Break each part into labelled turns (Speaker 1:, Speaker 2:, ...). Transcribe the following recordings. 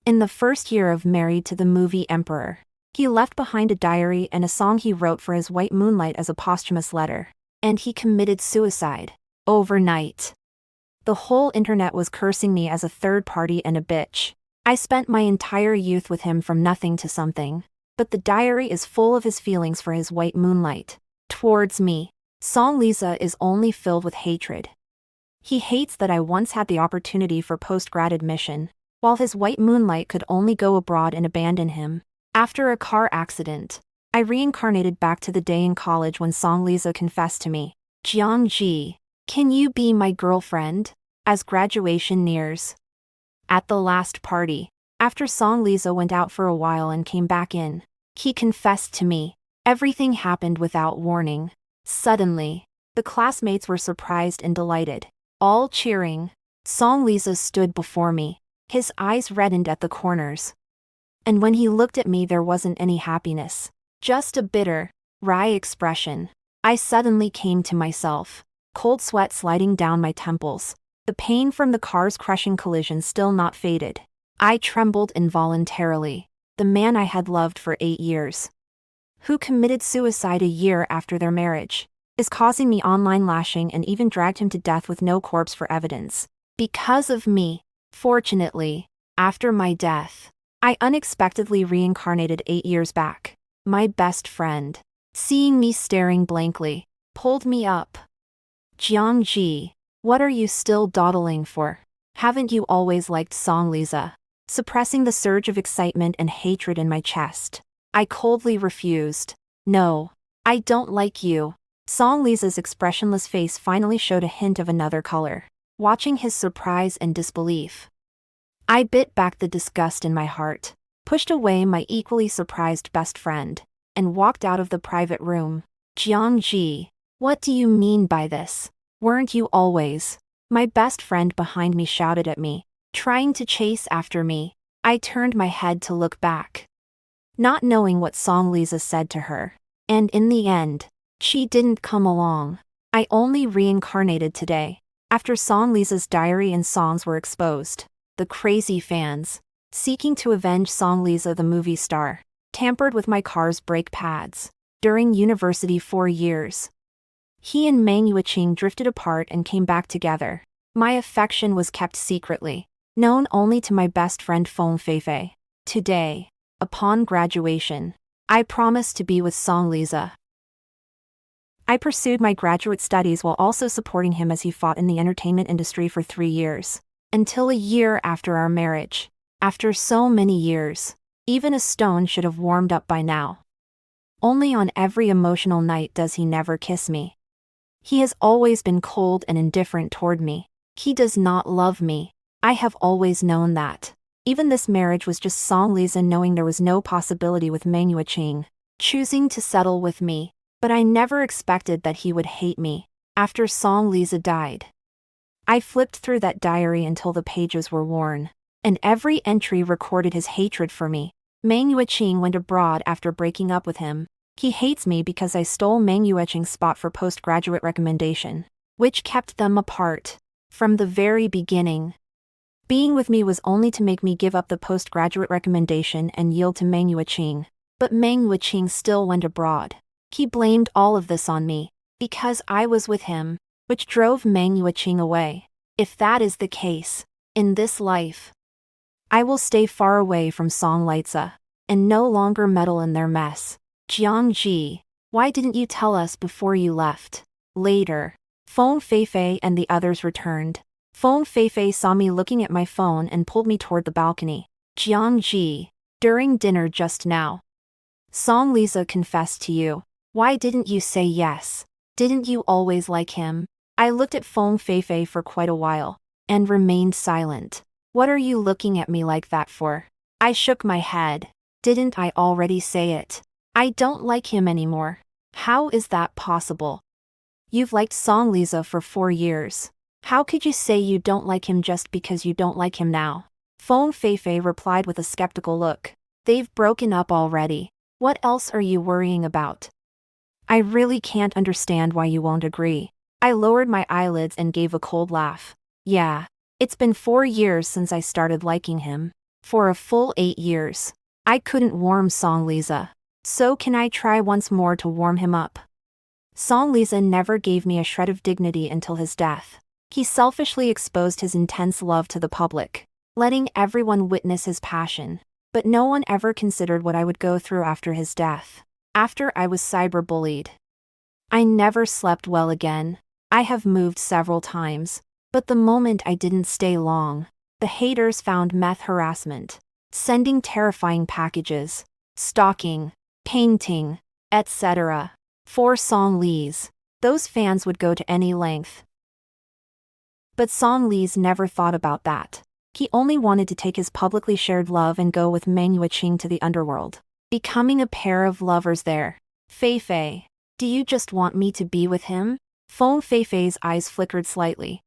Speaker 1: In the first year of Married to the Movie Emperor, he left behind a diary and a song he wrote for his white moonlight as a posthumous letter. And he committed suicide. Overnight. The whole internet was cursing me as a third party and a bitch. I spent my entire youth with him from nothing to something. But the diary is full of his feelings for his white moonlight. Towards me, Song Lisa is only filled with hatred. He hates that I once had the opportunity for post-grad admission, while his white moonlight could only go abroad and abandon him. After a car accident, I reincarnated back to the day in college when Song Lisa confessed to me, "Jiangji, can you be my girlfriend?" as graduation nears. At the last party, after Song Lisa went out for a while and came back in, he confessed to me. Everything happened without warning. Suddenly, the classmates were surprised and delighted, all cheering. Song Lisa stood before me, his eyes reddened at the corners. And when he looked at me there wasn't any happiness, just a bitter, wry expression. I suddenly came to myself, cold sweat sliding down my temples, the pain from the car's crushing collision still not faded. I trembled involuntarily. The man I had loved for 8 years, who committed suicide a year after their marriage, is causing me online lashing and even dragged him to death with no corpse for evidence. Because of me. Fortunately, after my death, I unexpectedly reincarnated 8 years back. My best friend, seeing me staring blankly, pulled me up. "Jiangji, what are you still dawdling for? Haven't you always liked Song Lisa?" Suppressing the surge of excitement and hatred in my chest, I coldly refused. "No, I don't like you." Song Lisa's expressionless face finally showed a hint of another color, watching his surprise and disbelief. I bit back the disgust in my heart, pushed away my equally surprised best friend, and walked out of the private room. "Jiangji, what do you mean by this? Weren't you always?" My best friend behind me shouted at me, trying to chase after me. I turned my head to look back, not knowing what Song Lisa said to her. And in the end, she didn't come along. I only reincarnated today, after Song Lisa's diary and songs were exposed. The crazy fans, seeking to avenge Song Lisa the movie star, tampered with my car's brake pads. During university 4 years, he and Meng Yuqing drifted apart and came back together. My affection was kept secretly, known only to my best friend Feng Feifei. Today, upon graduation, I promised to be with Song Lisa. I pursued my graduate studies while also supporting him as he fought in the entertainment industry for 3 years. Until a year after our marriage. After so many years, even a stone should have warmed up by now. Only on every emotional night does he never kiss me. He has always been cold and indifferent toward me. He does not love me. I have always known that. Even this marriage was just Song Lisa knowing there was no possibility with Meng Yuqing, choosing to settle with me. But I never expected that he would hate me. After Song Lisa died, I flipped through that diary until the pages were worn, and every entry recorded his hatred for me. Meng Yuqing went abroad after breaking up with him. He hates me because I stole Meng Yuqing's spot for postgraduate recommendation, which kept them apart. From the very beginning, being with me was only to make me give up the postgraduate recommendation and yield to Meng Yuqing. But Meng Yuqing still went abroad. He blamed all of this on me, because I was with him, which drove Meng Yuqing away. If that is the case, in this life, I will stay far away from Song Lisa, and no longer meddle in their mess. "Jiangji, why didn't you tell us before you left?" Later, Feng Feifei and the others returned. Feng Feifei saw me looking at my phone and pulled me toward the balcony. "Jiangji, during dinner just now, Song Lisa confessed to you. Why didn't you say yes? Didn't you always like him?" I looked at Feng Feifei for quite a while, and remained silent. "What are you looking at me like that for?" I shook my head. "Didn't I already say it? I don't like him anymore." "How is that possible? You've liked Song Lisa for 4 years. How could you say you don't like him just because you don't like him now?" Feng Feifei replied with a skeptical look. "They've broken up already. What else are you worrying about? I really can't understand why you won't agree." I lowered my eyelids and gave a cold laugh. "Yeah, it's been 4 years since I started liking him. For a full 8 years. I couldn't warm Song Lisa. So can I try once more to warm him up? Song Lisa never gave me a shred of dignity until his death. He selfishly exposed his intense love to the public, letting everyone witness his passion. But no one ever considered what I would go through after his death. After I was cyberbullied. I never slept well again. I have moved several times. But the moment I didn't stay long, the haters found meth harassment, sending terrifying packages, stalking, painting, etc. For Song Lee's. Those fans would go to any length. But Song Lee's never thought about that. He only wanted to take his publicly shared love and go with Meng Yuqing to the underworld, becoming a pair of lovers there. Fei, do you just want me to be with him? Feng Fei's eyes flickered slightly,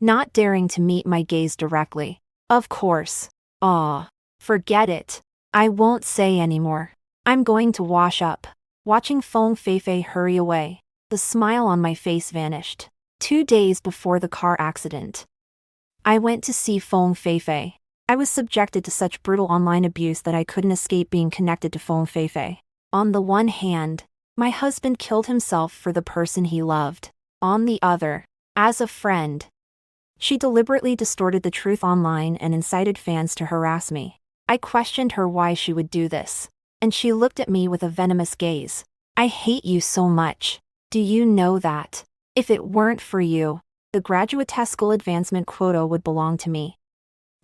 Speaker 1: not daring to meet my gaze directly. Of course. Forget it. I won't say anymore. I'm going to wash up. Watching Feng Fei hurry away, the smile on my face vanished. 2 days before the car accident, I went to see Feng Fei. I was subjected to such brutal online abuse that I couldn't escape being connected to Feng Fei. On the one hand, my husband killed himself for the person he loved. On the other, as a friend, she deliberately distorted the truth online and incited fans to harass me. I questioned her why she would do this, and she looked at me with a venomous gaze. I hate you so much. Do you know that? If it weren't for you, the graduate school advancement quota would belong to me.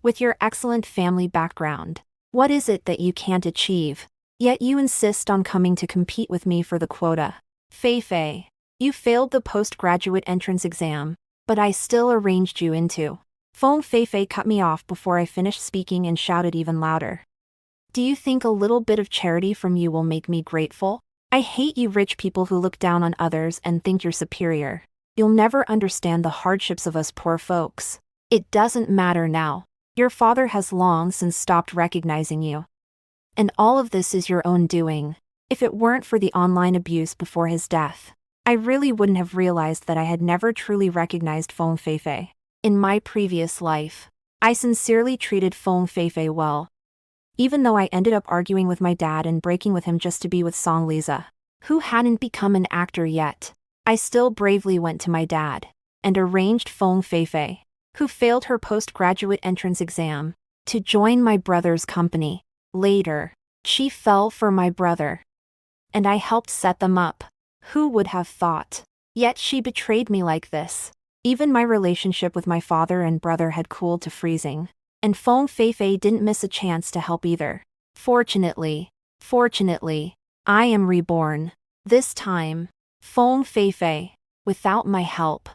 Speaker 1: With your excellent family background, what is it that you can't achieve? Yet you insist on coming to compete with me for the quota. Fei, you failed the postgraduate entrance exam, but I still arranged you into. Feng Fei cut me off before I finished speaking and shouted even louder. Do you think a little bit of charity from you will make me grateful? I hate you rich people who look down on others and think you're superior. You'll never understand the hardships of us poor folks. It doesn't matter now. Your father has long since stopped recognizing you. And all of this is your own doing. If it weren't for the online abuse before his death, I really wouldn't have realized that I had never truly recognized Feng Fei. In my previous life, I sincerely treated Feng Fei well. Even though I ended up arguing with my dad and breaking with him just to be with Song Lisa, who hadn't become an actor yet, I still bravely went to my dad and arranged Feng Fei, who failed her postgraduate entrance exam, to join my brother's company. Later, she fell for my brother, and I helped set them up. Who would have thought? Yet she betrayed me like this. Even my relationship with my father and brother had cooled to freezing, and Feng Fei didn't miss a chance to help either. Fortunately, I am reborn. This time, Feng Fei, without my help.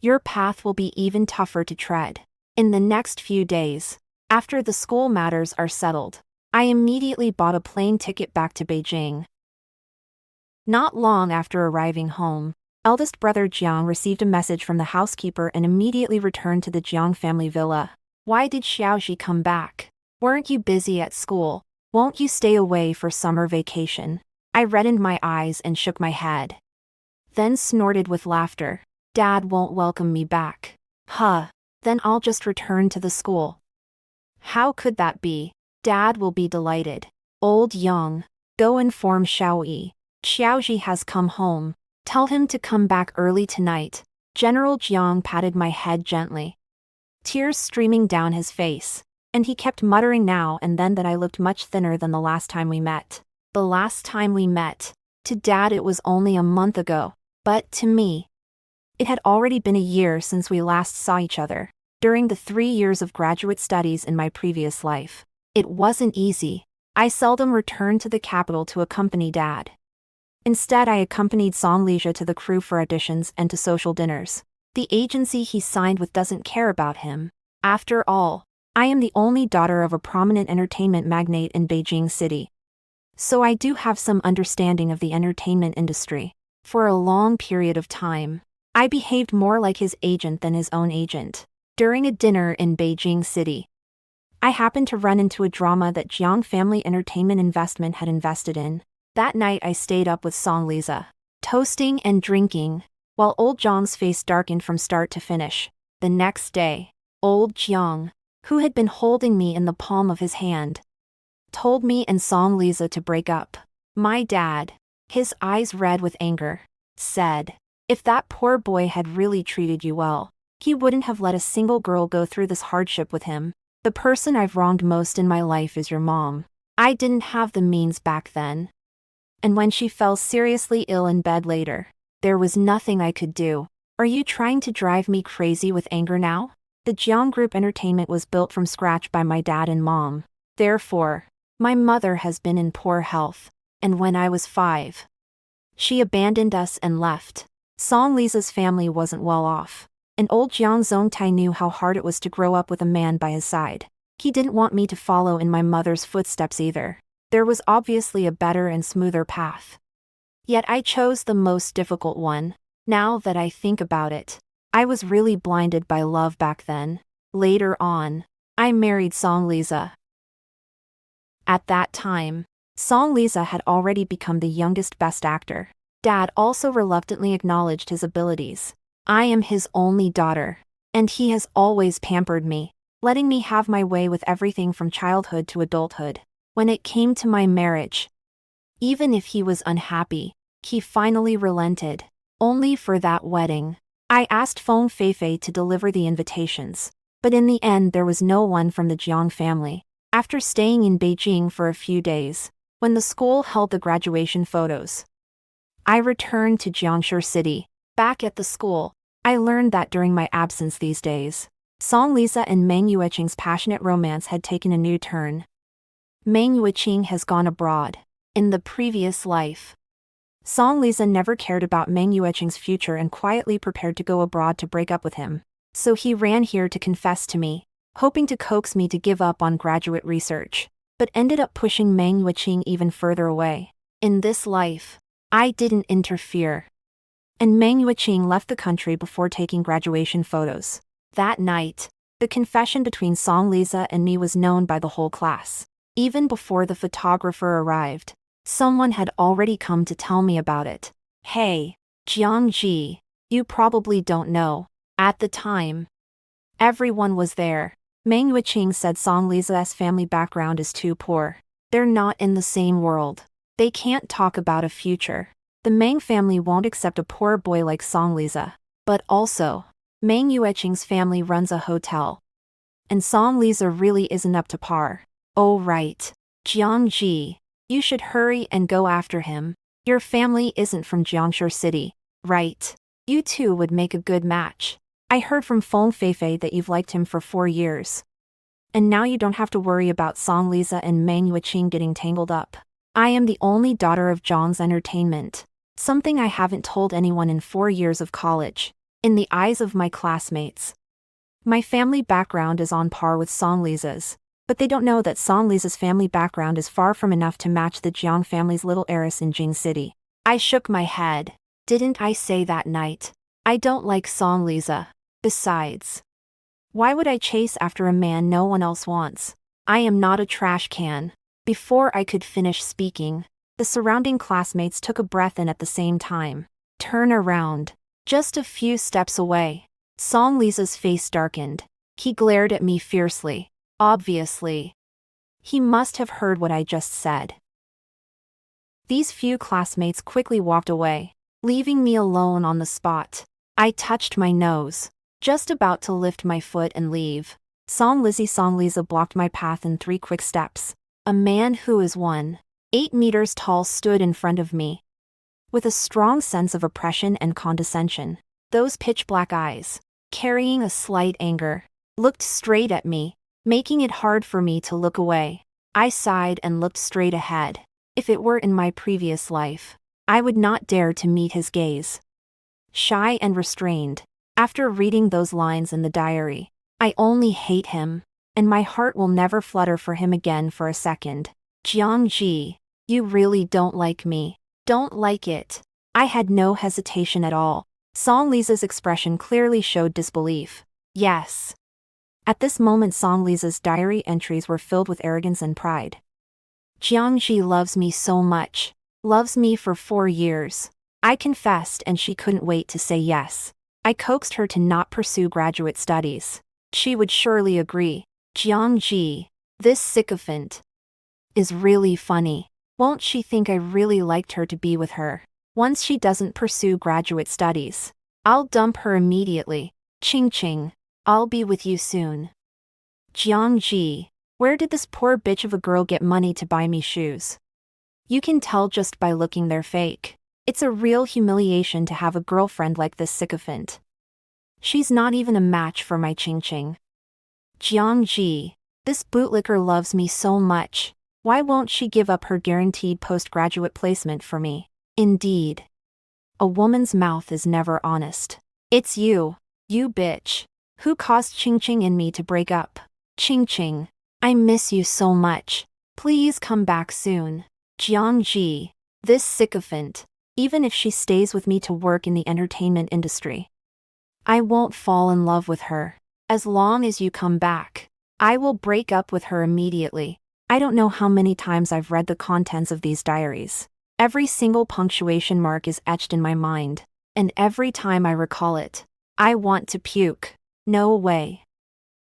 Speaker 1: Your path will be even tougher to tread. In the next few days, after the school matters are settled, I immediately bought a plane ticket back to Beijing. Not long after arriving home, eldest brother Jiang received a message from the housekeeper and immediately returned to the Jiang family villa. Why did Xiaoji come back? Weren't you busy at school? Won't you stay away for summer vacation? I reddened my eyes and shook my head. Then snorted with laughter. Dad won't welcome me back. Then I'll just return to the school. How could that be? Dad will be delighted. Old Yang, go inform Xiaoyi. Xiaoji has come home. Tell him to come back early tonight. General Jiang patted my head gently, tears streaming down his face, and he kept muttering now and then that I looked much thinner than the last time we met. The last time we met. To Dad it was only a month ago, but to me, it had already been a year since we last saw each other. During the 3 years of graduate studies in my previous life, it wasn't easy. I seldom returned to the capital to accompany Dad. Instead, I accompanied Song Lisa to the crew for auditions and to social dinners. The agency he signed with doesn't care about him. After all, I am the only daughter of a prominent entertainment magnate in Beijing City. So I do have some understanding of the entertainment industry. For a long period of time, I behaved more like his agent than his own agent. During a dinner in Beijing City, I happened to run into a drama that Jiang Family Entertainment Investment had invested in. That night I stayed up with Song Lisa, toasting and drinking, while old Jiang's face darkened from start to finish. The next day, old Jiang, who had been holding me in the palm of his hand, told me and Song Lisa to break up. My dad, his eyes red with anger, said, "If that poor boy had really treated you well, he wouldn't have let a single girl go through this hardship with him. The person I've wronged most in my life is your mom. I didn't have the means back then. And when she fell seriously ill in bed later, there was nothing I could do. Are you trying to drive me crazy with anger now?" The Jeong Group Entertainment was built from scratch by my dad and mom. Therefore, my mother has been in poor health, and when I was 5, she abandoned us and left. Song Lisa's family wasn't well off, and old Jeong Zong Tai knew how hard it was to grow up with a man by his side. He didn't want me to follow in my mother's footsteps either. There was obviously a better and smoother path. Yet I chose the most difficult one. Now that I think about it, I was really blinded by love back then. Later on, I married Song Lisa. At that time, Song Lisa had already become the youngest Best Actor. Dad also reluctantly acknowledged his abilities. I am his only daughter, and he has always pampered me, letting me have my way with everything from childhood to adulthood. When it came to my marriage, even if he was unhappy, he finally relented. Only for that wedding, I asked Feng Feifei to deliver the invitations, but in the end there was no one from the Jiang family. After staying in Beijing for a few days, when the school held the graduation photos, I returned to Jiangshi City. Back at the school, I learned that during my absence these days, Song Lisa and Meng Yueqing's passionate romance had taken a new turn. Meng Yueqing has gone abroad. In the previous life, Song Lisa never cared about Meng Yueqing's future and quietly prepared to go abroad to break up with him. So he ran here to confess to me, hoping to coax me to give up on graduate research, but ended up pushing Meng Yueqing even further away. In this life, I didn't interfere, and Meng Yueqing left the country before taking graduation photos. That night, the confession between Song Lisa and me was known by the whole class. Even before the photographer arrived, someone had already come to tell me about it. Hey, Jiang Ji, you probably don't know. At the time, everyone was there. Meng Yueqing said Song Lisa's family background is too poor. They're not in the same world. They can't talk about a future. The Meng family won't accept a poor boy like Song Lisa. But also, Meng Yueqing's family runs a hotel, and Song Lisa really isn't up to par. Oh right, Jiang Ji, you should hurry and go after him. Your family isn't from Jiangshi City, right? You two would make a good match. I heard from Feng Feifei that you've liked him for 4 years. And now you don't have to worry about Song Lisa and Meng Yueqing getting tangled up. I am the only daughter of Zhang's Entertainment, something I haven't told anyone in 4 years of college. In the eyes of my classmates, my family background is on par with Song Lisa's, but they don't know that Song Lisa's family background is far from enough to match the Jiang family's little heiress in Jing City. I shook my head. Didn't I say that night? I don't like Song Lisa. Besides, why would I chase after a man no one else wants? I am not a trash can. Before I could finish speaking, the surrounding classmates took a breath in at the same time. Turn around. Just a few steps away. Song Lisa's face darkened. He glared at me fiercely. Obviously, he must have heard what I just said. These few classmates quickly walked away, leaving me alone on the spot. I touched my nose, just about to lift my foot and leave. Song Lisa blocked my path in 3 quick steps. A man who is 1.8 meters tall stood in front of me, with a strong sense of oppression and condescension. Those pitch-black eyes, carrying a slight anger, looked straight at me, making it hard for me to look away. I sighed and looked straight ahead. If it were in my previous life, I would not dare to meet his gaze. Shy and restrained, after reading those lines in the diary, I only hate him, and my heart will never flutter for him again for a second. Jiang Ji, you really don't like me. Don't like it. I had no hesitation at all. Song Lisa's expression clearly showed disbelief. Yes. At this moment Song Lisa's diary entries were filled with arrogance and pride. Jiang Ji loves me so much. Loves me for 4 years. I confessed and she couldn't wait to say yes. I coaxed her to not pursue graduate studies. She would surely agree. Jiangji, this sycophant, is really funny. Won't she think I really liked her to be with her? Once she doesn't pursue graduate studies, I'll dump her immediately. Ching ching. I'll be with you soon. Jiangji, where did this poor bitch of a girl get money to buy me shoes? You can tell just by looking they're fake. It's a real humiliation to have a girlfriend like this sycophant. She's not even a match for my Ching Ching. Jiangji, this bootlicker loves me so much. Why won't she give up her guaranteed postgraduate placement for me? Indeed. A woman's mouth is never honest. It's you bitch, who caused Ching Ching and me to break up. Ching Ching, I miss you so much. Please come back soon. Jiangji, this sycophant, even if she stays with me to work in the entertainment industry, I won't fall in love with her. As long as you come back, I will break up with her immediately. I don't know how many times I've read the contents of these diaries. Every single punctuation mark is etched in my mind, and every time I recall it, I want to puke. No way.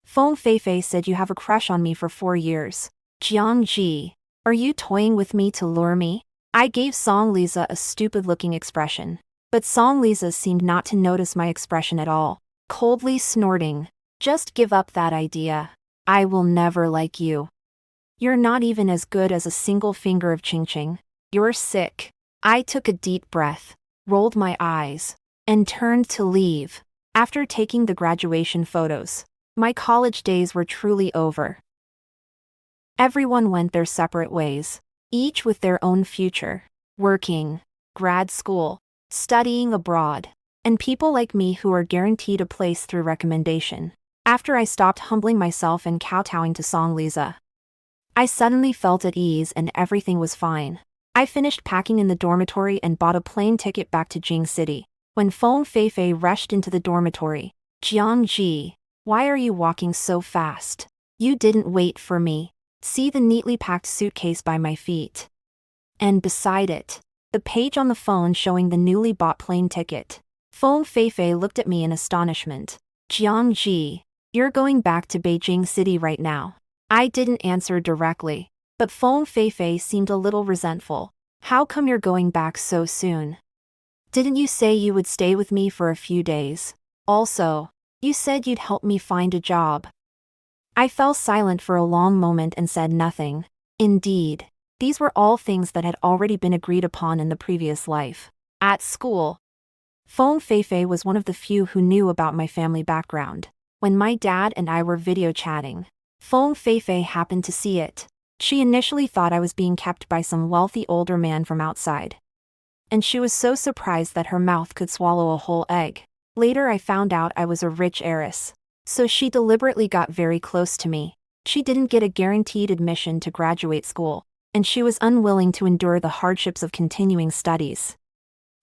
Speaker 1: Feng Feifei said you have a crush on me for 4 years. Jiangji, are you toying with me to lure me? I gave Song Liza a stupid-looking expression, but Song Liza seemed not to notice my expression at all, coldly snorting. Just give up that idea. I will never like you. You're not even as good as a single finger of Ching Ching. You're sick. I took a deep breath, rolled my eyes, and turned to leave. After taking the graduation photos, my college days were truly over. Everyone went their separate ways, each with their own future, working, grad school, studying abroad, and people like me who are guaranteed a place through recommendation. After I stopped humbling myself and kowtowing to Song Liza, I suddenly felt at ease and everything was fine. I finished packing in the dormitory and bought a plane ticket back to Jing City. When Feng Feifei rushed into the dormitory, Jiangji, why are you walking so fast? You didn't wait for me. See the neatly packed suitcase by my feet. And beside it, the page on the phone showing the newly bought plane ticket. Feng Feifei looked at me in astonishment. Jiangji, you're going back to Beijing City right now. I didn't answer directly, but Feng Feifei seemed a little resentful. How come you're going back so soon? Didn't you say you would stay with me for a few days? Also, you said you'd help me find a job. I fell silent for a long moment and said nothing. Indeed, these were all things that had already been agreed upon in the previous life. At school, Feng Feifei was one of the few who knew about my family background. When my dad and I were video chatting, Feng Feifei happened to see it. She initially thought I was being kept by some wealthy older man from outside, and she was so surprised that her mouth could swallow a whole egg. Later I found out I was a rich heiress, so she deliberately got very close to me. She didn't get a guaranteed admission to graduate school, and she was unwilling to endure the hardships of continuing studies.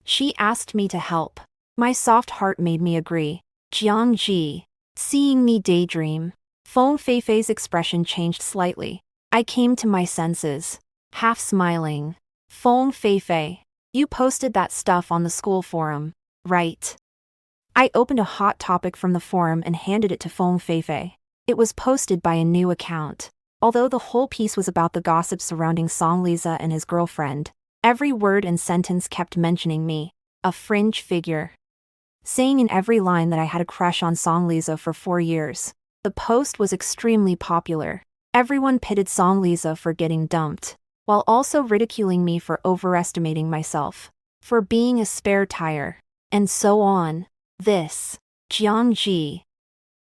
Speaker 1: She asked me to help. My soft heart made me agree. Jiangji, seeing me daydream. Feng Feifei's expression changed slightly. I came to my senses, half smiling. Feng Feifei, you posted that stuff on the school forum, right? I opened a hot topic from the forum and handed it to Feng Feifei. It was posted by a new account. Although the whole piece was about the gossip surrounding Song Liza and his girlfriend, every word and sentence kept mentioning me, a fringe figure. Saying in every line that I had a crush on Song Liza for 4 years. The post was extremely popular. Everyone pitted Song Liza for getting dumped, while also ridiculing me for overestimating myself, for being a spare tire, and so on. This, Jiangji.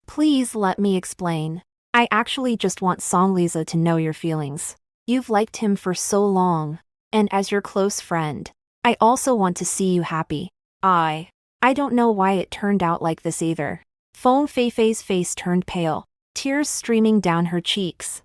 Speaker 1: Please let me explain. I actually just want Song Liza to know your feelings. You've liked him for so long, and as your close friend, I also want to see you happy. I don't know why it turned out like this either. Feng Feifei's face turned pale, tears streaming down her cheeks.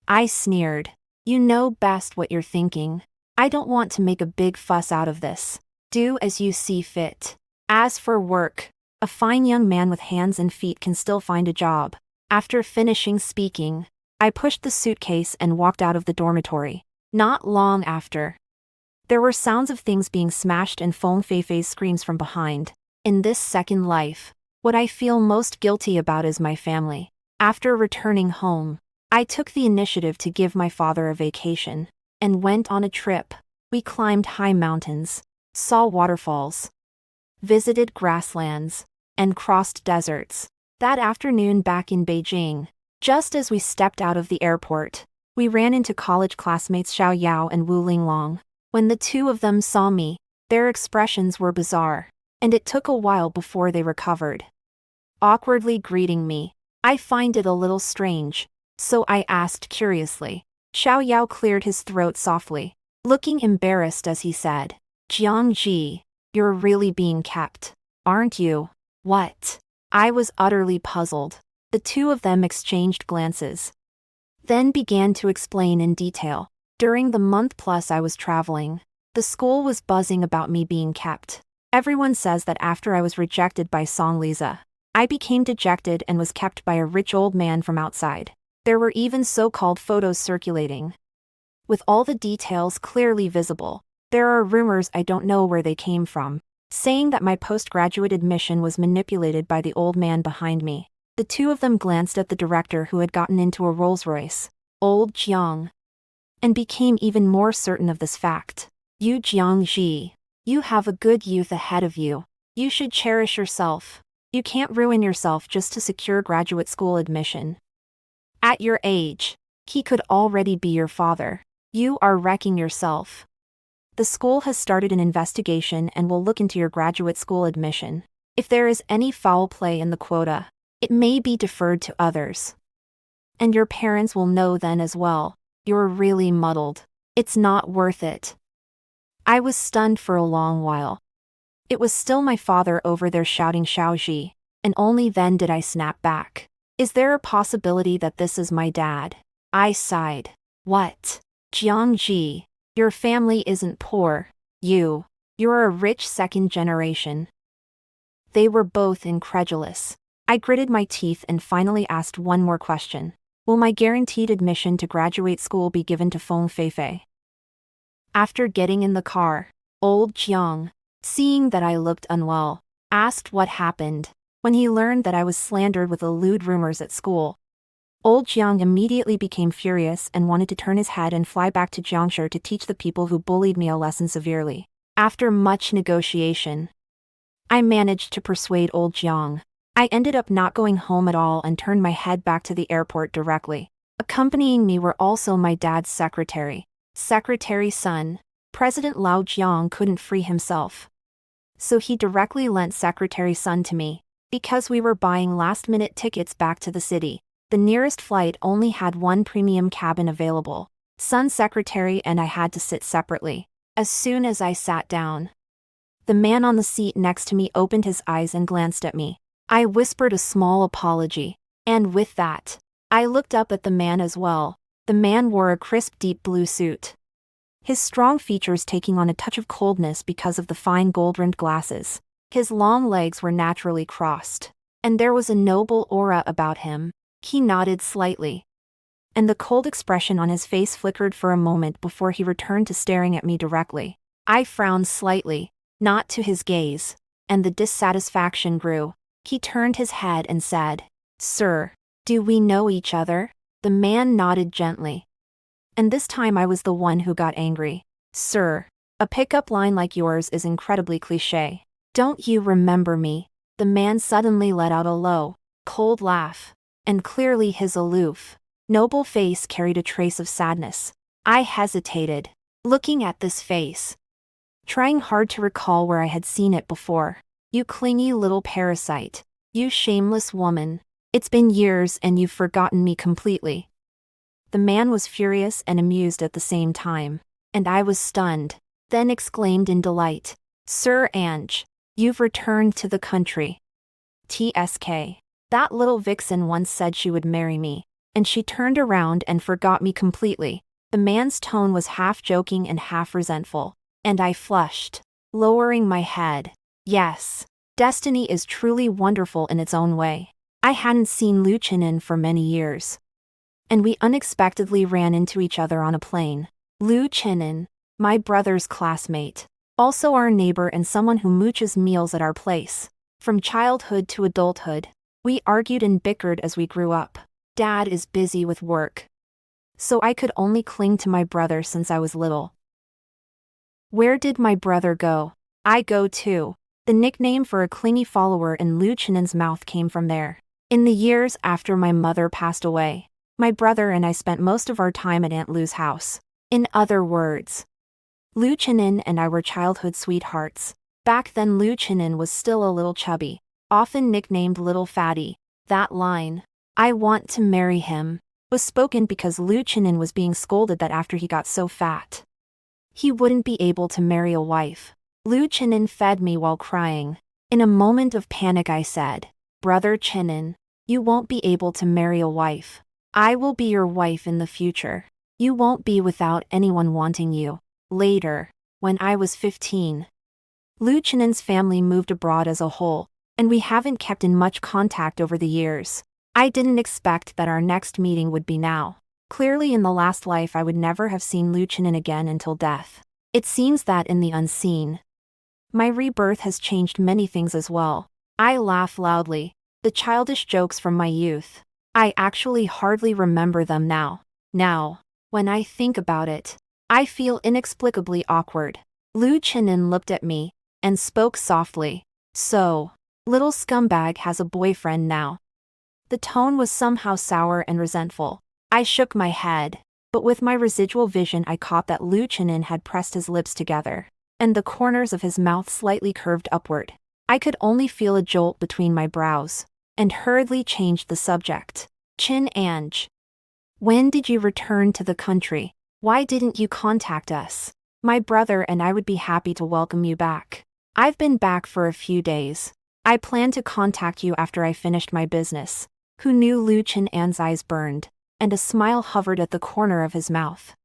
Speaker 1: I sneered. You know best what you're thinking. I don't want to make a big fuss out of this. Do as you see fit. As for work, a fine young man with hands and feet can still find a job. After finishing speaking, I pushed the suitcase and walked out of the dormitory. Not long after, there were sounds of things being smashed and Feng Feifei's screams from behind. In this second life, what I feel most guilty about is my family. After returning home, I took the initiative to give my father a vacation and went on a trip. We climbed high mountains, saw waterfalls, visited grasslands, and crossed deserts. That afternoon back in Beijing, just as we stepped out of the airport, we ran into college classmates Xiao Yao and Wu Linglong. When the two of them saw me, their expressions were bizarre, and it took a while before they recovered. Awkwardly greeting me, I find it a little strange, so I asked curiously. Xiao Yao cleared his throat softly, looking embarrassed as he said, "Jiangji, you're really being kept, aren't you?" "What?" I was utterly puzzled. The two of them exchanged glances, then began to explain in detail. During the month plus I was traveling, the school was buzzing about me being kept. Everyone says that after I was rejected by Song Liza, I became dejected and was kept by a rich old man from outside. There were even so-called photos circulating, with all the details clearly visible. There are rumors, I don't know where they came from, saying that my postgraduate admission was manipulated by the old man behind me. The two of them glanced at the director who had gotten into a Rolls-Royce, old Jiang, and became even more certain of this fact. "You Jiangji, you have a good youth ahead of you. You should cherish yourself. You can't ruin yourself just to secure graduate school admission. At your age, he could already be your father. You are wrecking yourself. The school has started an investigation and will look into your graduate school admission. If there is any foul play in the quota, it may be deferred to others. And your parents will know then as well. You're really muddled. It's not worth it." I was stunned for a long while. It was still my father over there shouting Xiaoji, and only then did I snap back. "Is there a possibility that this is my dad?" I sighed. "What? Jiangji, your family isn't poor. You're a rich second generation." They were both incredulous. I gritted my teeth and finally asked one more question. "Will my guaranteed admission to graduate school be given to Feng Feifei?" After getting in the car, old Jiang, seeing that I looked unwell, asked what happened. When he learned that I was slandered with lewd rumors at school, old Jiang immediately became furious and wanted to turn his head and fly back to Jiangshi to teach the people who bullied me a lesson severely. After much negotiation, I managed to persuade old Jiang. I ended up not going home at all and turned my head back to the airport directly. Accompanying me were also my dad's secretary's son. President Lao Jiang couldn't free himself, so he directly lent secretary's son to me. Because we were buying last-minute tickets back to the city, the nearest flight only had one premium cabin available. Son secretary and I had to sit separately. As soon as I sat down, the man on the seat next to me opened his eyes and glanced at me. I whispered a small apology, and with that, I looked up at the man as well. The man wore a crisp deep blue suit, his strong features taking on a touch of coldness because of the fine gold-rimmed glasses. His long legs were naturally crossed, and there was a noble aura about him. He nodded slightly, and the cold expression on his face flickered for a moment before he returned to staring at me directly. I frowned slightly, not to his gaze, and the dissatisfaction grew. He turned his head and said, "Sir, do we know each other?" The man nodded gently, and this time I was the one who got angry. "Sir, a pickup line like yours is incredibly cliché. Don't you remember me?" The man suddenly let out a low, cold laugh, and clearly his aloof, noble face carried a trace of sadness. I hesitated, looking at this face, trying hard to recall where I had seen it before. "You clingy little parasite. You shameless woman. It's been years and you've forgotten me completely." The man was furious and amused at the same time, and I was stunned, then exclaimed in delight, "Sir Ange, you've returned to the country. TSK. That little vixen once said she would marry me, and she turned around and forgot me completely." The man's tone was half joking and half resentful, and I flushed, lowering my head. Yes, destiny is truly wonderful in its own way. I hadn't seen Lu Chinen for many years, and we unexpectedly ran into each other on a plane. Lu Chinen, my brother's classmate, also our neighbor and someone who mooches meals at our place. From childhood to adulthood, we argued and bickered as we grew up. Dad is busy with work. So I could only cling to my brother since I was little. Where did my brother go? I go too. The nickname for a clingy follower in Liu Chenen's mouth came from there. In the years after my mother passed away, my brother and I spent most of our time at Aunt Lu's house. In other words, Liu Chenen and I were childhood sweethearts. Back then Liu Chenen was still a little chubby, often nicknamed Little Fatty. That line, "I want to marry him," was spoken because Liu Chenen was being scolded that after he got so fat, he wouldn't be able to marry a wife. Liu Chenen fed me while crying. In a moment of panic I said, "Brother Chenen, you won't be able to marry a wife. I will be your wife in the future. You won't be without anyone wanting you." Later, when I was 15, Liu Chenen's family moved abroad as a whole, and we haven't kept in much contact over the years. I didn't expect that our next meeting would be now. Clearly in the last life I would never have seen Liu Chenen again until death. It seems that in the unseen, my rebirth has changed many things as well. I laugh loudly. The childish jokes from my youth, I actually hardly remember them now. Now, when I think about it, I feel inexplicably awkward. Liu Chenen looked at me and spoke softly. "So, little scumbag has a boyfriend now." The tone was somehow sour and resentful. I shook my head, but with my residual vision I caught that Liu Chenen had pressed his lips together, and the corners of his mouth slightly curved upward. I could only feel a jolt between my brows, and hurriedly changed the subject. "Chin Ange, when did you return to the country? Why didn't you contact us? My brother and I would be happy to welcome you back." "I've been back for a few days. I plan to contact you after I finished my business." Who knew Liu Chen's eyes burned, and a smile hovered at the corner of his mouth.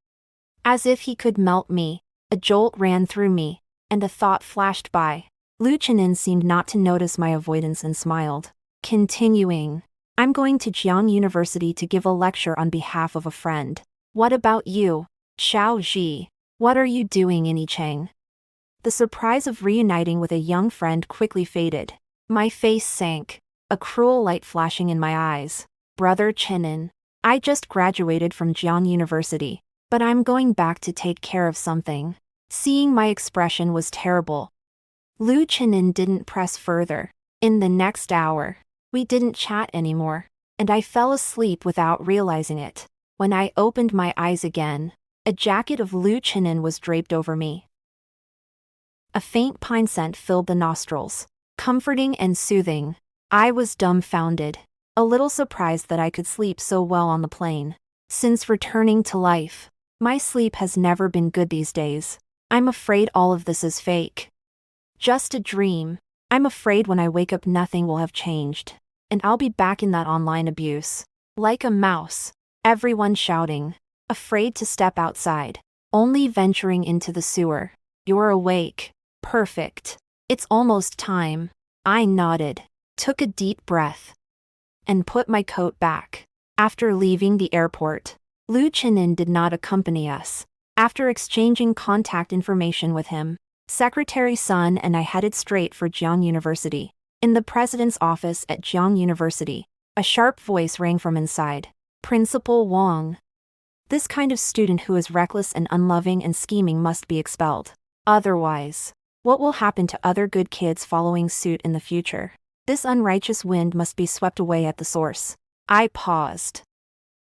Speaker 1: As if he could melt me, a jolt ran through me, and a thought flashed by. Liu Chenen seemed not to notice my avoidance and smiled. Continuing, "I'm going to Jiang University to give a lecture on behalf of a friend. What about you, Xiao Ji? What are you doing in Yicheng?" The surprise of reuniting with a young friend quickly faded. My face sank, a cruel light flashing in my eyes. "Brother Chenen, I just graduated from Jiang University, but I'm going back to take care of something." Seeing my expression was terrible, Liu Chenen didn't press further. In the next hour, we didn't chat anymore, and I fell asleep without realizing it. When I opened my eyes again, a jacket of Liu Chenen was draped over me. A faint pine scent filled the nostrils, comforting and soothing. I was dumbfounded, a little surprised that I could sleep so well on the plane. Since returning to life, my sleep has never been good these days. I'm afraid all of this is fake. Just a dream. I'm afraid when I wake up nothing will have changed, and I'll be back in that online abuse. Like a mouse, everyone shouting, afraid to step outside, only venturing into the sewer. "You're awake. Perfect. It's almost time." I nodded, took a deep breath, and put my coat back. After leaving the airport, Liu Chenen did not accompany us. After exchanging contact information with him, Secretary Sun and I headed straight for Jiang University. In the president's office at Jiang University, a sharp voice rang from inside. "Principal Wang. This kind of student who is reckless and unloving and scheming must be expelled. Otherwise, what will happen to other good kids following suit in the future? This unrighteous wind must be swept away at the source." I paused,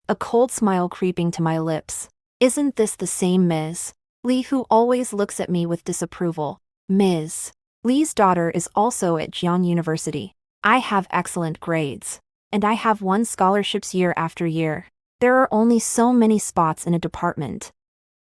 Speaker 1: a cold smile creeping to my lips. Isn't this the same Ms. Li who always looks at me with disapproval? Ms. Li's daughter is also at Jiang University. I have excellent grades, and I have won scholarships year after year. There are only so many spots in a department,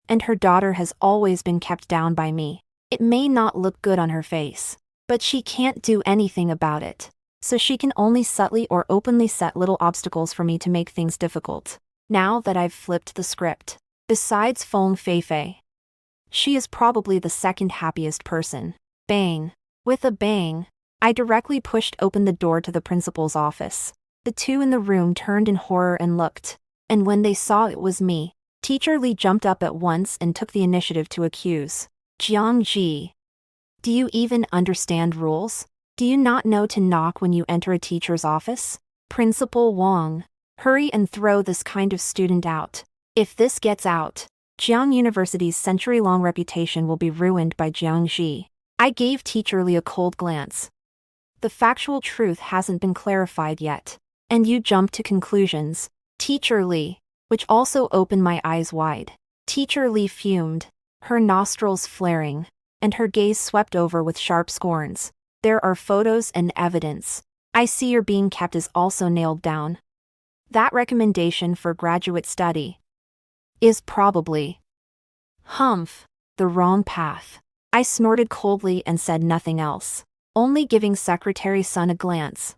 Speaker 1: and her daughter has always been kept down by me. It may not look good on her face, but she can't do anything about it, so she can only subtly or openly set little obstacles for me to make things difficult. Now that I've flipped the script, besides Feng Feifei, she is probably the second happiest person. Bang! With a bang, I directly pushed open the door to the principal's office. The two in the room turned in horror and looked, and when they saw it was me, Teacher Li jumped up at once and took the initiative to accuse. "Jiang Ji, do you even understand rules? Do you not know to knock when you enter a teacher's office?" "Principal Wang, Hurry and throw this kind of student out. If this gets out, Jiang University's century-long reputation will be ruined by Jiangxi. I gave Teacher Li a cold glance. The factual truth hasn't been clarified yet. And you jump to conclusions, Teacher Li, which also opened my eyes wide. Teacher Li fumed, her nostrils flaring, and her gaze swept over with sharp scorns. There are photos and evidence. I see your being kept is also nailed down. That recommendation for graduate study is probably the wrong path. I snorted coldly and said nothing else, only giving Secretary Sun a glance.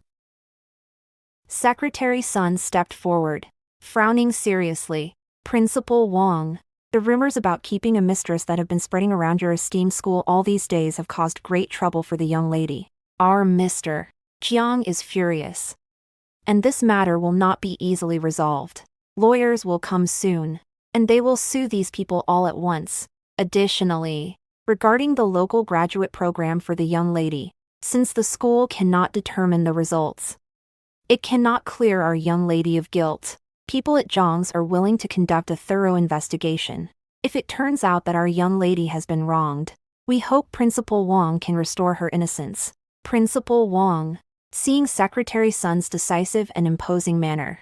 Speaker 1: Secretary Sun stepped forward, frowning seriously. Principal Wang, the rumors about keeping a mistress that have been spreading around your esteemed school all these days have caused great trouble for the young lady. Our Mr. Jiang is furious. And this matter will not be easily resolved. Lawyers will come soon, and they will sue these people all at once. Additionally, regarding the local graduate program for the young lady, since the school cannot determine the results, it cannot clear our young lady of guilt. People at Zhang's are willing to conduct a thorough investigation. If it turns out that our young lady has been wronged, we hope Principal Wang can restore her innocence. Principal Wang, seeing Secretary Sun's decisive and imposing manner,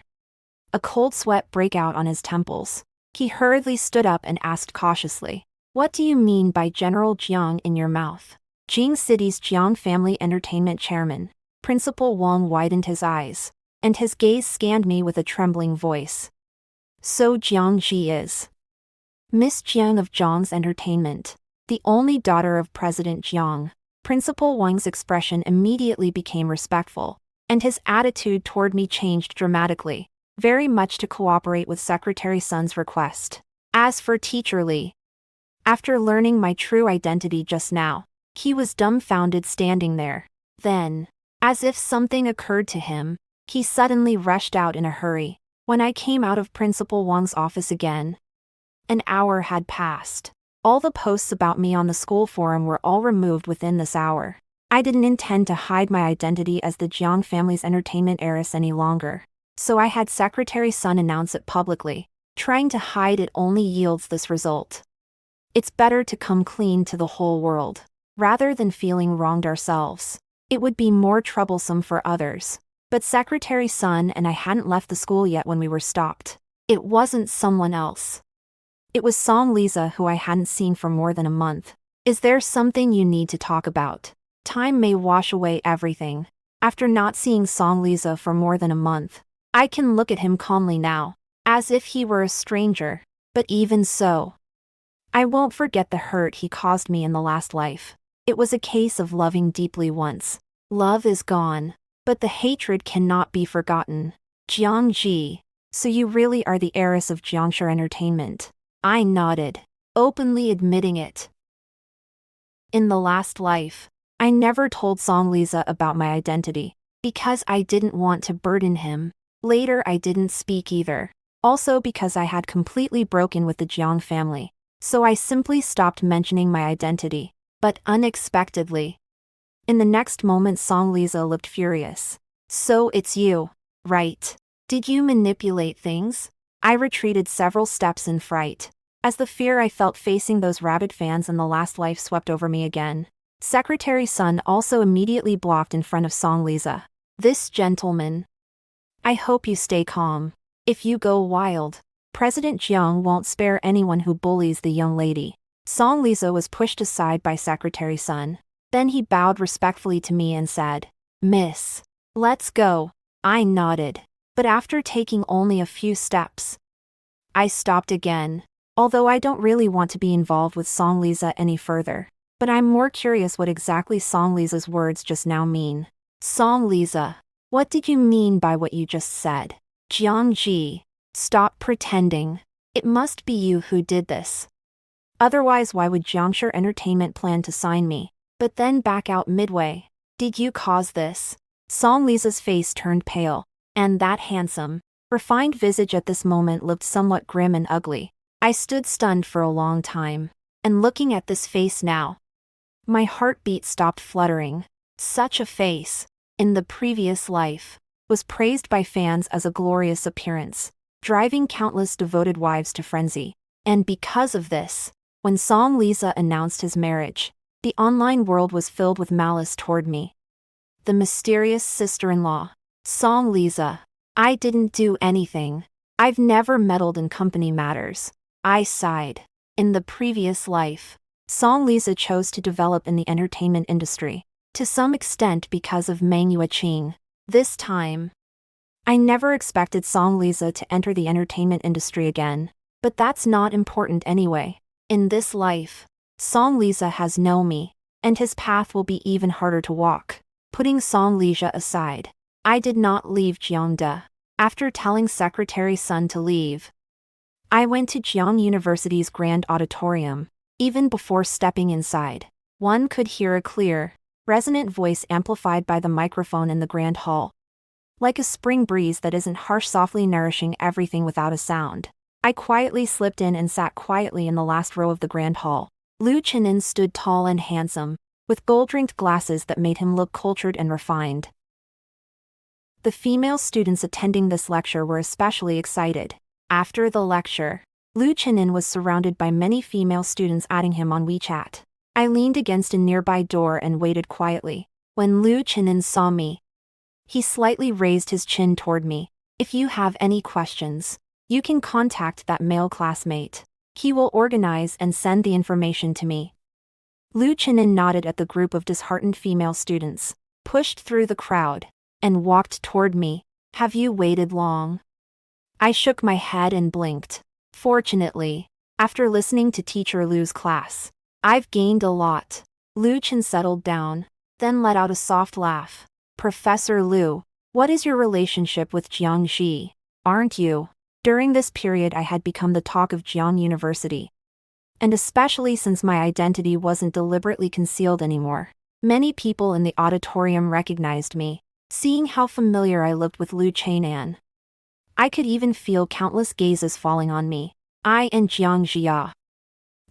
Speaker 1: a cold sweat break out on his temples. He hurriedly stood up and asked cautiously, "What do you mean by General Jiang in your mouth?" Jing City's Jiang Family Entertainment Chairman, Principal Wang widened his eyes, and his gaze scanned me with a trembling voice. So Jiangxi is Miss Jiang of Zhang's Entertainment, the only daughter of President Jiang. Principal Wang's expression immediately became respectful, and his attitude toward me changed dramatically, very much to cooperate with Secretary Sun's request. As for Teacher Li, after learning my true identity just now, he was dumbfounded standing there. Then, as if something occurred to him, he suddenly rushed out in a hurry. When I came out of Principal Wang's office again, an hour had passed. All the posts about me on the school forum were all removed within this hour. I didn't intend to hide my identity as the Jiang family's entertainment heiress any longer, so I had Secretary Sun announce it publicly. Trying to hide it only yields this result. It's better to come clean to the whole world, rather than feeling wronged ourselves. It would be more troublesome for others. But Secretary Sun and I hadn't left the school yet when we were stopped. It wasn't someone else. It was Song Lisa, who I hadn't seen for more than a month. Is there something you need to talk about? Time may wash away everything. After not seeing Song Lisa for more than a month, I can look at him calmly now, as if he were a stranger. But even so, I won't forget the hurt he caused me in the last life. It was a case of loving deeply once. Love is gone, but the hatred cannot be forgotten. Jiangji, so you really are the heiress of Jiangshi Entertainment. I nodded, openly admitting it. In the last life, I never told Song Lisa about my identity, because I didn't want to burden him. Later I didn't speak either, also because I had completely broken with the Jiang family, so I simply stopped mentioning my identity. But unexpectedly, in the next moment Song Lisa looked furious. So it's you, right? Did you manipulate things? I retreated several steps in fright, as the fear I felt facing those rabid fans in the last life swept over me again. Secretary Sun also immediately blocked in front of Song Lisa. This gentleman. I hope you stay calm. If you go wild, President Jiang won't spare anyone who bullies the young lady. Song Lisa was pushed aside by Secretary Sun. Then he bowed respectfully to me and said, "Miss, let's go." I nodded, but after taking only a few steps, I stopped again. Although I don't really want to be involved with Song Lisa any further, but I'm more curious what exactly Song Lisa's words just now mean. Song Lisa, what did you mean by what you just said? Jiangji, stop pretending. It must be you who did this. Otherwise, why would Jiangshi Entertainment plan to sign me, but then back out midway? Did you cause this? Song Lisa's face turned pale, and that handsome, refined visage at this moment looked somewhat grim and ugly. I stood stunned for a long time, and looking at this face now, my heartbeat stopped fluttering. Such a face, in the previous life, was praised by fans as a glorious appearance, driving countless devoted wives to frenzy. And because of this, when Song Lisa announced his marriage, the online world was filled with malice toward me. The mysterious sister-in-law. Song Lisa. I didn't do anything. I've never meddled in company matters. I sighed. In the previous life, Song Lisa chose to develop in the entertainment industry, to some extent because of Meng Yuqing. This time, I never expected Song Lisa to enter the entertainment industry again, but that's not important anyway. In this life, Song Lisa has known me, and his path will be even harder to walk. Putting Song Lisa aside, I did not leave Jiangda. After telling Secretary Sun to leave, I went to Jiang University's grand auditorium. Even before stepping inside, one could hear a clear, resonant voice amplified by the microphone in the grand hall. Like a spring breeze that isn't harsh, softly nourishing everything without a sound, I quietly slipped in and sat quietly in the last row of the grand hall. Liu Chenin stood tall and handsome, with gold-rimmed glasses that made him look cultured and refined. The female students attending this lecture were especially excited. After the lecture, Liu Chenin was surrounded by many female students adding him on WeChat. I leaned against a nearby door and waited quietly. When Liu Chenin saw me, he slightly raised his chin toward me. If you have any questions, you can contact that male classmate. He will organize and send the information to me. Liu Chenin nodded at the group of disheartened female students, pushed through the crowd, and walked toward me. Have you waited long? I shook my head and blinked. Fortunately, after listening to Teacher Liu's class, I've gained a lot. Liu Chen settled down, then let out a soft laugh. Professor Liu, what is your relationship with Jiang Xi? Aren't you? During this period I had become the talk of Jiang University. And especially since my identity wasn't deliberately concealed anymore. Many people in the auditorium recognized me, seeing how familiar I looked with Liu Chainan. I could even feel countless gazes falling on me. I and Jiang Jia.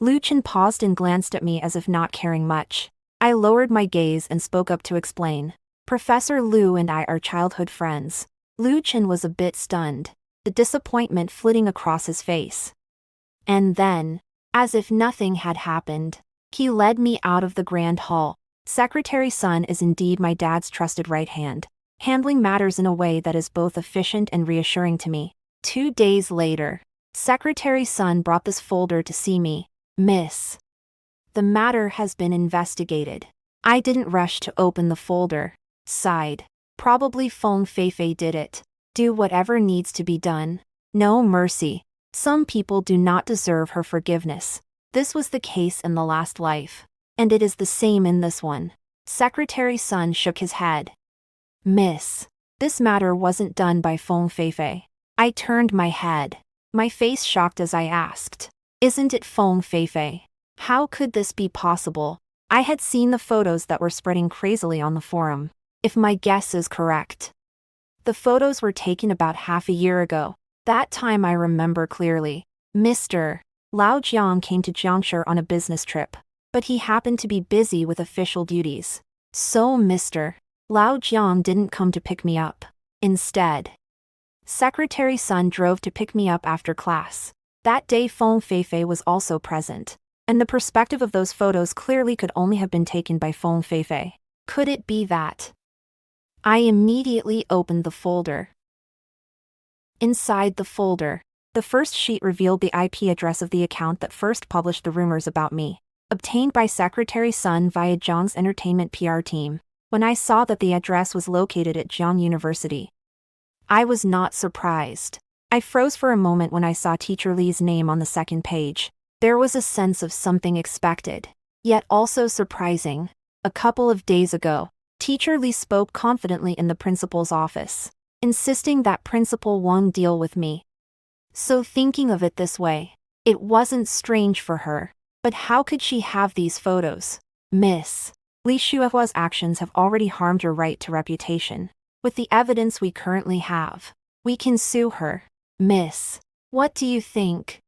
Speaker 1: Liu Chen paused and glanced at me as if not caring much. I lowered my gaze and spoke up to explain. Professor Liu and I are childhood friends. Liu Chen was a bit stunned, the disappointment flitting across his face. And then, as if nothing had happened, he led me out of the grand hall. Secretary Sun is indeed my dad's trusted right hand, handling matters in a way that is both efficient and reassuring to me. 2 days later, Secretary Sun brought this folder to see me. Miss, the matter has been investigated. I didn't rush to open the folder. Sighed. Probably Feng Feifei did it. Do whatever needs to be done. No mercy. Some people do not deserve her forgiveness. This was the case in the last life, and it is the same in this one. Secretary Sun shook his head. Miss, this matter wasn't done by Feng Feifei. I turned my head, my face shocked as I asked, isn't it Feng Feifei? How could this be possible? I had seen the photos that were spreading crazily on the forum. If my guess is correct, the photos were taken about half a year ago. That time I remember clearly. Mr. Lao Jiang came to Jiangshi on a business trip, but he happened to be busy with official duties. So Mr. Lao Jiang didn't come to pick me up. Instead, Secretary Sun drove to pick me up after class. That day Feng Feifei was also present, and the perspective of those photos clearly could only have been taken by Feng Feifei. Could it be that? I immediately opened the folder. Inside the folder, the first sheet revealed the IP address of the account that first published the rumors about me, obtained by Secretary Sun via Jiang's entertainment PR team. When I saw that the address was located at Jiang University, I was not surprised. I froze for a moment when I saw Teacher Li's name on the second page. There was a sense of something expected, yet also surprising. A couple of days ago, Teacher Li spoke confidently in the principal's office, insisting that Principal Wang deal with me. So thinking of it this way, it wasn't strange for her. But how could she have these photos? Miss Li Shuihua's actions have already harmed her right to reputation. With the evidence we currently have, we can sue her. Miss, what do you think?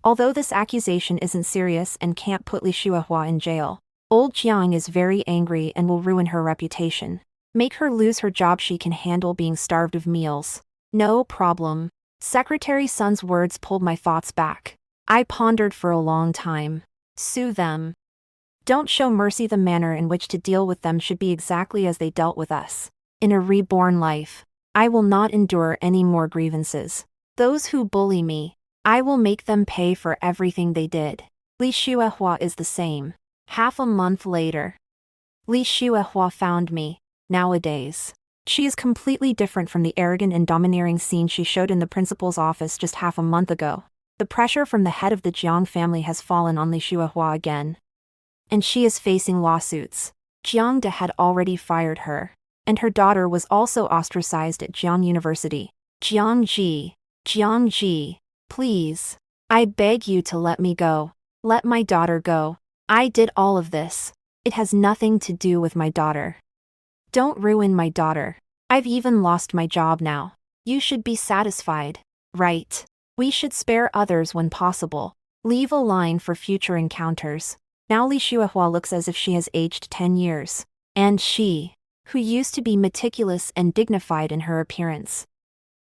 Speaker 1: Although this accusation isn't serious and can't put Li Shuihua in jail, old Jiang is very angry and will ruin her reputation. Make her lose her job, she can handle being starved of meals. No problem. Secretary Sun's words pulled my thoughts back. I pondered for a long time. Sue them. Don't show mercy. The manner in which to deal with them should be exactly as they dealt with us. In a reborn life, I will not endure any more grievances. Those who bully me, I will make them pay for everything they did. Li Xuehua is the same. Half a month later, Li Xuehua found me. Nowadays, she is completely different from the arrogant and domineering scene she showed in the principal's office just half a month ago. The pressure from the head of the Jiang family has fallen on Li Xuehua again, and she is facing lawsuits. Jiang De had already fired her, and her daughter was also ostracized at Jiang University. Jiang Ji, please. I beg you to let me go. Let my daughter go. I did all of this. It has nothing to do with my daughter. Don't ruin my daughter. I've even lost my job now. You should be satisfied, right? We should spare others when possible. Leave a line for future encounters. Now Li Xuehua looks as if she has aged 10 years. And she, who used to be meticulous and dignified in her appearance,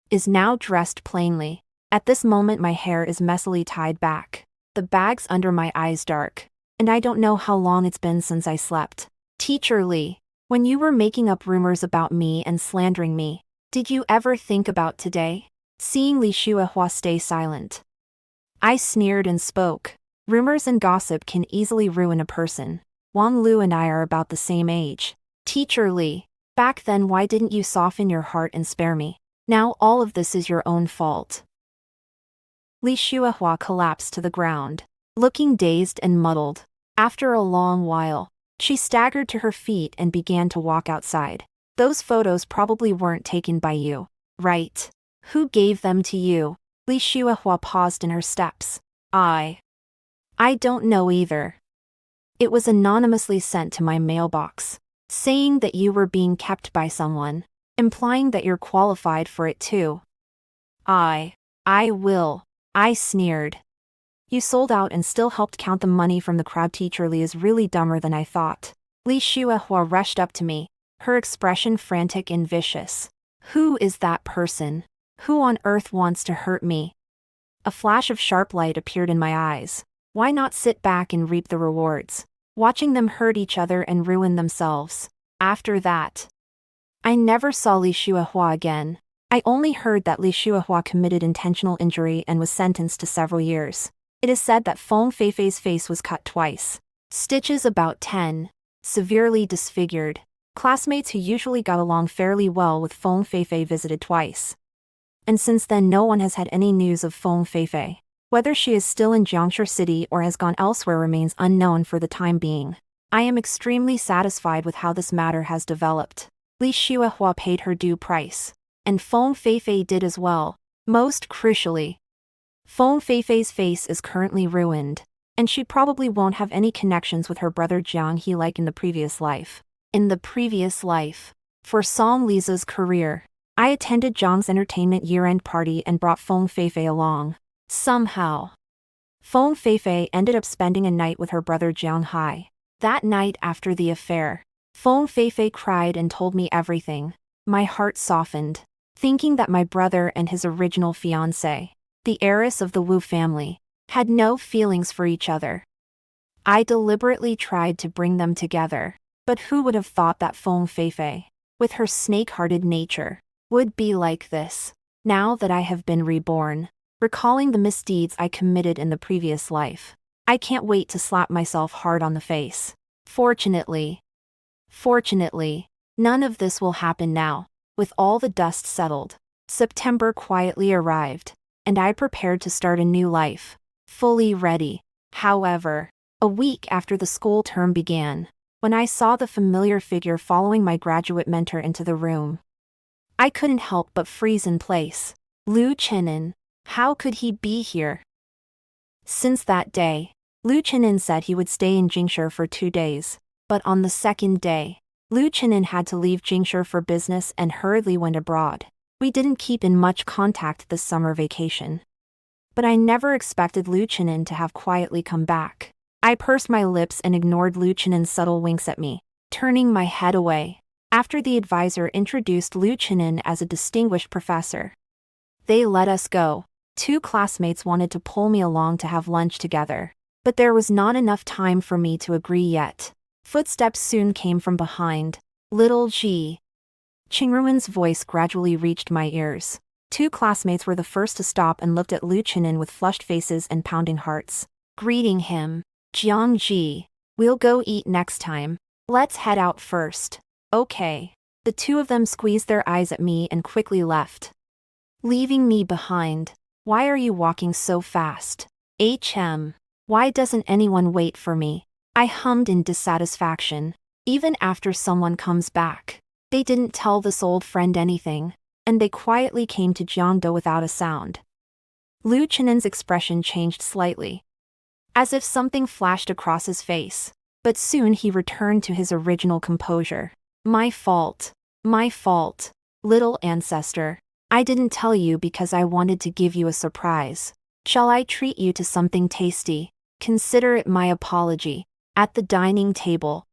Speaker 1: is now dressed plainly. At this moment my hair is messily tied back. The bags under my eyes dark. And I don't know how long it's been since I slept. Teacher Li, when you were making up rumors about me and slandering me, did you ever think about today? Seeing Li Xuehua stay silent, I sneered and spoke. Rumors and gossip can easily ruin a person. Wang Lu and I are about the same age. Teacher Li, back then why didn't you soften your heart and spare me? Now all of this is your own fault. Li Xuehua collapsed to the ground, looking dazed and muddled. After a long while, she staggered to her feet and began to walk outside. Those photos probably weren't taken by you, right? Who gave them to you? Li Xuehua paused in her steps. I don't know either. It was anonymously sent to my mailbox, saying that you were being kept by someone, implying that you're qualified for it too. I will. I sneered. You sold out and still helped count the money from the crowd. Teacher Li is really dumber than I thought. Li Xuehua rushed up to me, her expression frantic and vicious. Who is that person? Who on earth wants to hurt me? A flash of sharp light appeared in my eyes. Why not sit back and reap the rewards, watching them hurt each other and ruin themselves? After that, I never saw Li Xuehua again. I only heard that Li Xuehua committed intentional injury and was sentenced to several years. It is said that Feng Feifei's face was cut twice. Stitches about 10. Severely disfigured. Classmates who usually got along fairly well with Feng Feifei visited twice. And since then no one has had any news of Feng Feifei. Whether she is still in Jiangshi City or has gone elsewhere remains unknown for the time being. I am extremely satisfied with how this matter has developed. Li Xuehua paid her due price. And Feng Feifei did as well. Most crucially, Feng Feifei's face is currently ruined, and she probably won't have any connections with her brother Jiang He like in the previous life. In the previous life, for Song Lisa's career, I attended Jiang's entertainment year-end party and brought Feng Feifei along. Somehow, Feng Feifei ended up spending a night with her brother Jiang Hai. That night after the affair, Feng Feifei cried and told me everything. My heart softened, thinking that my brother and his original fiancée, the heiress of the Wu family, had no feelings for each other. I deliberately tried to bring them together, but who would have thought that Feng Feifei, with her snake-hearted nature, would be like this? Now that I have been reborn, recalling the misdeeds I committed in the previous life, I can't wait to slap myself hard on the face. Fortunately, none of this will happen now. With all the dust settled, September quietly arrived, and I prepared to start a new life, fully ready. However, a week after the school term began, when I saw the familiar figure following my graduate mentor into the room, I couldn't help but freeze in place. Liu Chenin, how could he be here? Since that day, Liu Chenin said he would stay in Jingshi for 2 days, but on the second day, Liu Chenin had to leave Jingshi for business and hurriedly went abroad. We didn't keep in much contact this summer vacation. But I never expected Liu Chenin to have quietly come back. I pursed my lips and ignored Liu Chenin's subtle winks at me, turning my head away. after the advisor introduced Liu Chenin as a distinguished professor. They let us go. 2 classmates wanted to pull me along to have lunch together, but there was not enough time for me to agree yet. Footsteps soon came from behind. Little G. Qingruan's voice gradually reached my ears. 2 classmates were the first to stop and looked at Liu Chenin with flushed faces and pounding hearts. Greeting him. Jiang Ji. We'll go eat next time. Let's head out first. Okay. The 2 of them squeezed their eyes at me and quickly left, leaving me behind. Why are you walking so fast? Why doesn't anyone wait for me? I hummed in dissatisfaction. Even after someone comes back, they didn't tell this old friend anything, and they quietly came to Jiangdo without a sound. Liu Chenin's expression changed slightly, as if something flashed across his face, but soon he returned to his original composure. My fault, little ancestor. I didn't tell you because I wanted to give you a surprise. Shall I treat you to something tasty? Consider it my apology. At the dining table,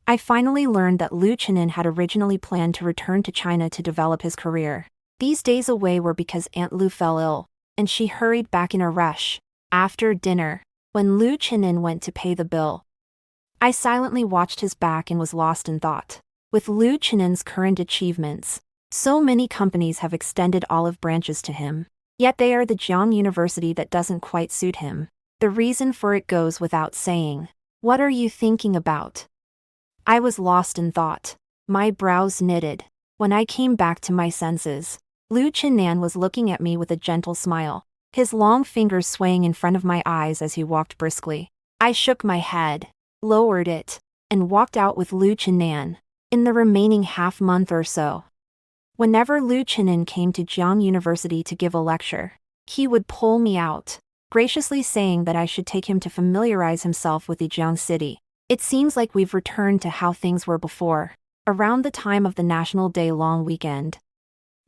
Speaker 1: I finally learned that Liu Chenin had originally planned to return to China to develop his career. These days away were because Aunt Lu fell ill, and she hurried back in a rush. After dinner, when Liu Chenin went to pay the bill, I silently watched his back and was lost in thought. With Liu Chenin's current achievements, so many companies have extended olive branches to him. Yet they are the Jiang University that doesn't quite suit him. The reason for it goes without saying. What are you thinking about? I was lost in thought. My brows knitted. When I came back to my senses, Liu Chenin was looking at me with a gentle smile, his long fingers swaying in front of my eyes as he walked briskly. I shook my head, lowered it, and walked out with Liu Chenin. In the remaining half-month or so, whenever Liu Chenin came to Jiang University to give a lecture, he would pull me out, graciously saying that I should take him to familiarize himself with the Jiang city. It seems like we've returned to how things were before. Around the time of the National Day long weekend,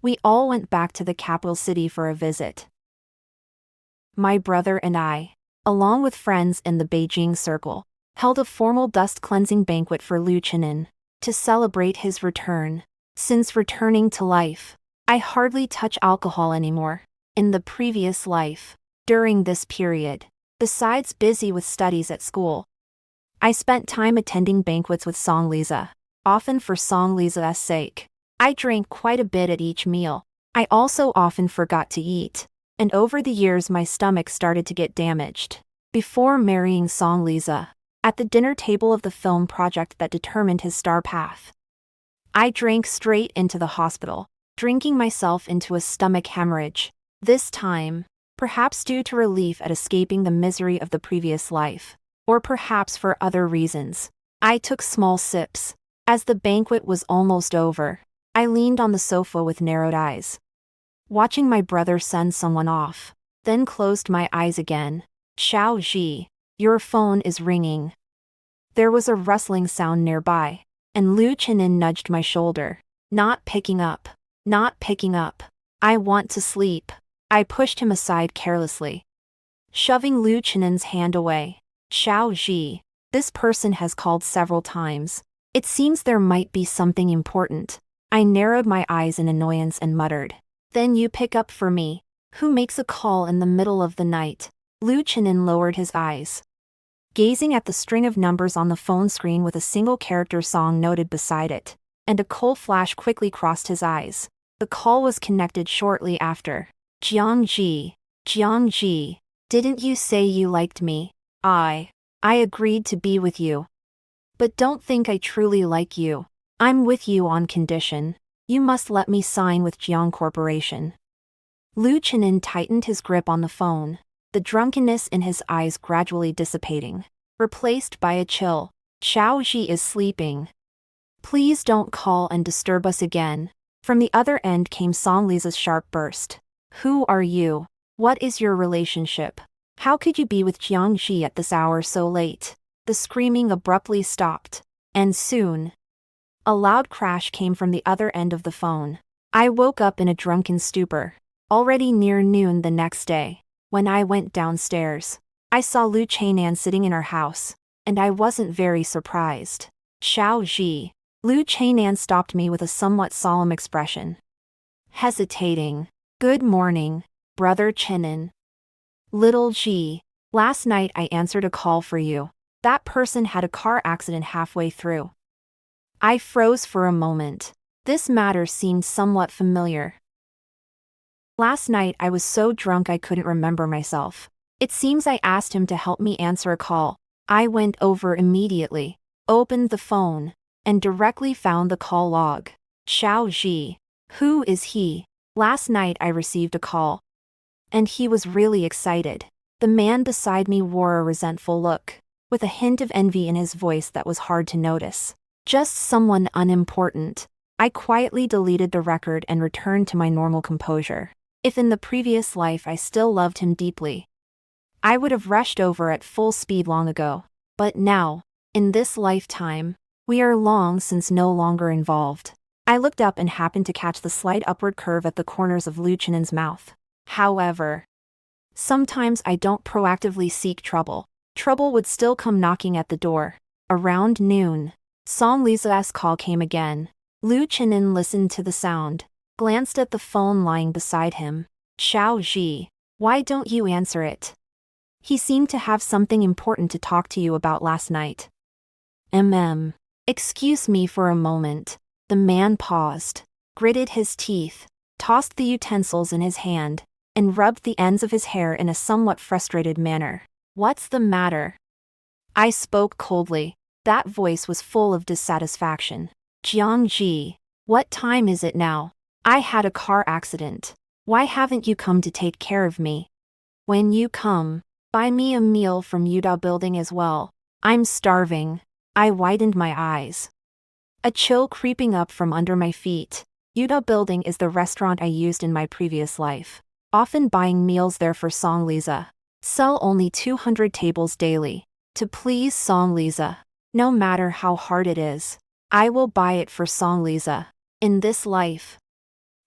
Speaker 1: we all went back to the capital city for a visit. My brother and I, along with friends in the Beijing circle, held a formal dust-cleansing banquet for Liu Chenin, to celebrate his return. Since returning to life, I hardly touch alcohol anymore. In the previous life, during this period, besides busy with studies at school, I spent time attending banquets with Song Liza, often for Song Liza's sake. I drank quite a bit at each meal. I also often forgot to eat, and over the years my stomach started to get damaged. Before marrying Song Liza, at the dinner table of the film project that determined his star path, I drank straight into the hospital, drinking myself into a stomach hemorrhage. This time, perhaps due to relief at escaping the misery of the previous life, or perhaps for other reasons, I took small sips. As the banquet was almost over, I leaned on the sofa with narrowed eyes, watching my brother send someone off, then closed my eyes again. Xiao Ji, your phone is ringing. There was a rustling sound nearby, and Liu Chenin nudged my shoulder. Not picking up. I want to sleep. I pushed him aside carelessly, shoving Liu Chenin's hand away. Xiao Ji, this person has called several times. It seems there might be something important. I narrowed my eyes in annoyance and muttered. Then you pick up for me. Who makes a call in the middle of the night? Liu Chenin lowered his eyes, gazing at the string of numbers on the phone screen with a single-character song noted beside it, and a cold flash quickly crossed his eyes. The call was connected shortly after. Jiang Ji, didn't you say you liked me? I agreed to be with you. But don't think I truly like you. I'm with you on condition. You must let me sign with Jiang Corporation. Liu Chenin tightened his grip on the phone, the drunkenness in his eyes gradually dissipating, replaced by a chill. Xiao Ji is sleeping. Please don't call and disturb us again. From the other end came Song Liza's sharp burst. Who are you? What is your relationship? How could you be with Jiang Ji at this hour so late? The screaming abruptly stopped, and soon, a loud crash came from the other end of the phone. I woke up in a drunken stupor. Already near noon the next day, when I went downstairs, I saw Liu Chenin sitting in our house, and I wasn't very surprised. Xiao Ji, Liu Chainan stopped me with a somewhat solemn expression. Hesitating. Good morning, Brother Chinin. Little G. Last night I answered a call for you. That person had a car accident halfway through. I froze for a moment. This matter seemed somewhat familiar. Last night I was so drunk I couldn't remember myself. It seems I asked him to help me answer a call. I went over immediately, opened the phone, and directly found the call log. Xiao Ji. Who is he? Last night I received a call. And he was really excited. The man beside me wore a resentful look, with a hint of envy in his voice that was hard to notice. Just someone unimportant. I quietly deleted the record and returned to my normal composure. If in the previous life I still loved him deeply, I would have rushed over at full speed long ago. But now, in this lifetime, we are long since no longer involved. I looked up and happened to catch the slight upward curve at the corners of Liu Chinin's mouth. However, sometimes I don't proactively seek trouble. Trouble would still come knocking at the door. Around noon, Song Liza's call came again. Liu Chinin listened to the sound, glanced at the phone lying beside him. Xiao Ji, why don't you answer it? He seemed to have something important to talk to you about last night. Excuse me for a moment. The man paused, gritted his teeth, tossed the utensils in his hand, and rubbed the ends of his hair in a somewhat frustrated manner. What's the matter? I spoke coldly. That voice was full of dissatisfaction. Jiang Ji, what time is it now? I had a car accident. Why haven't you come to take care of me? When you come, buy me a meal from Yuda Building as well. I'm starving. I widened my eyes. A chill creeping up from under my feet. Yuda Building is the restaurant I used in my previous life. Often buying meals there for Song Liza. Sell only 200 tables daily. To please Song Liza. No matter how hard it is, I will buy it for Song Liza. In this life,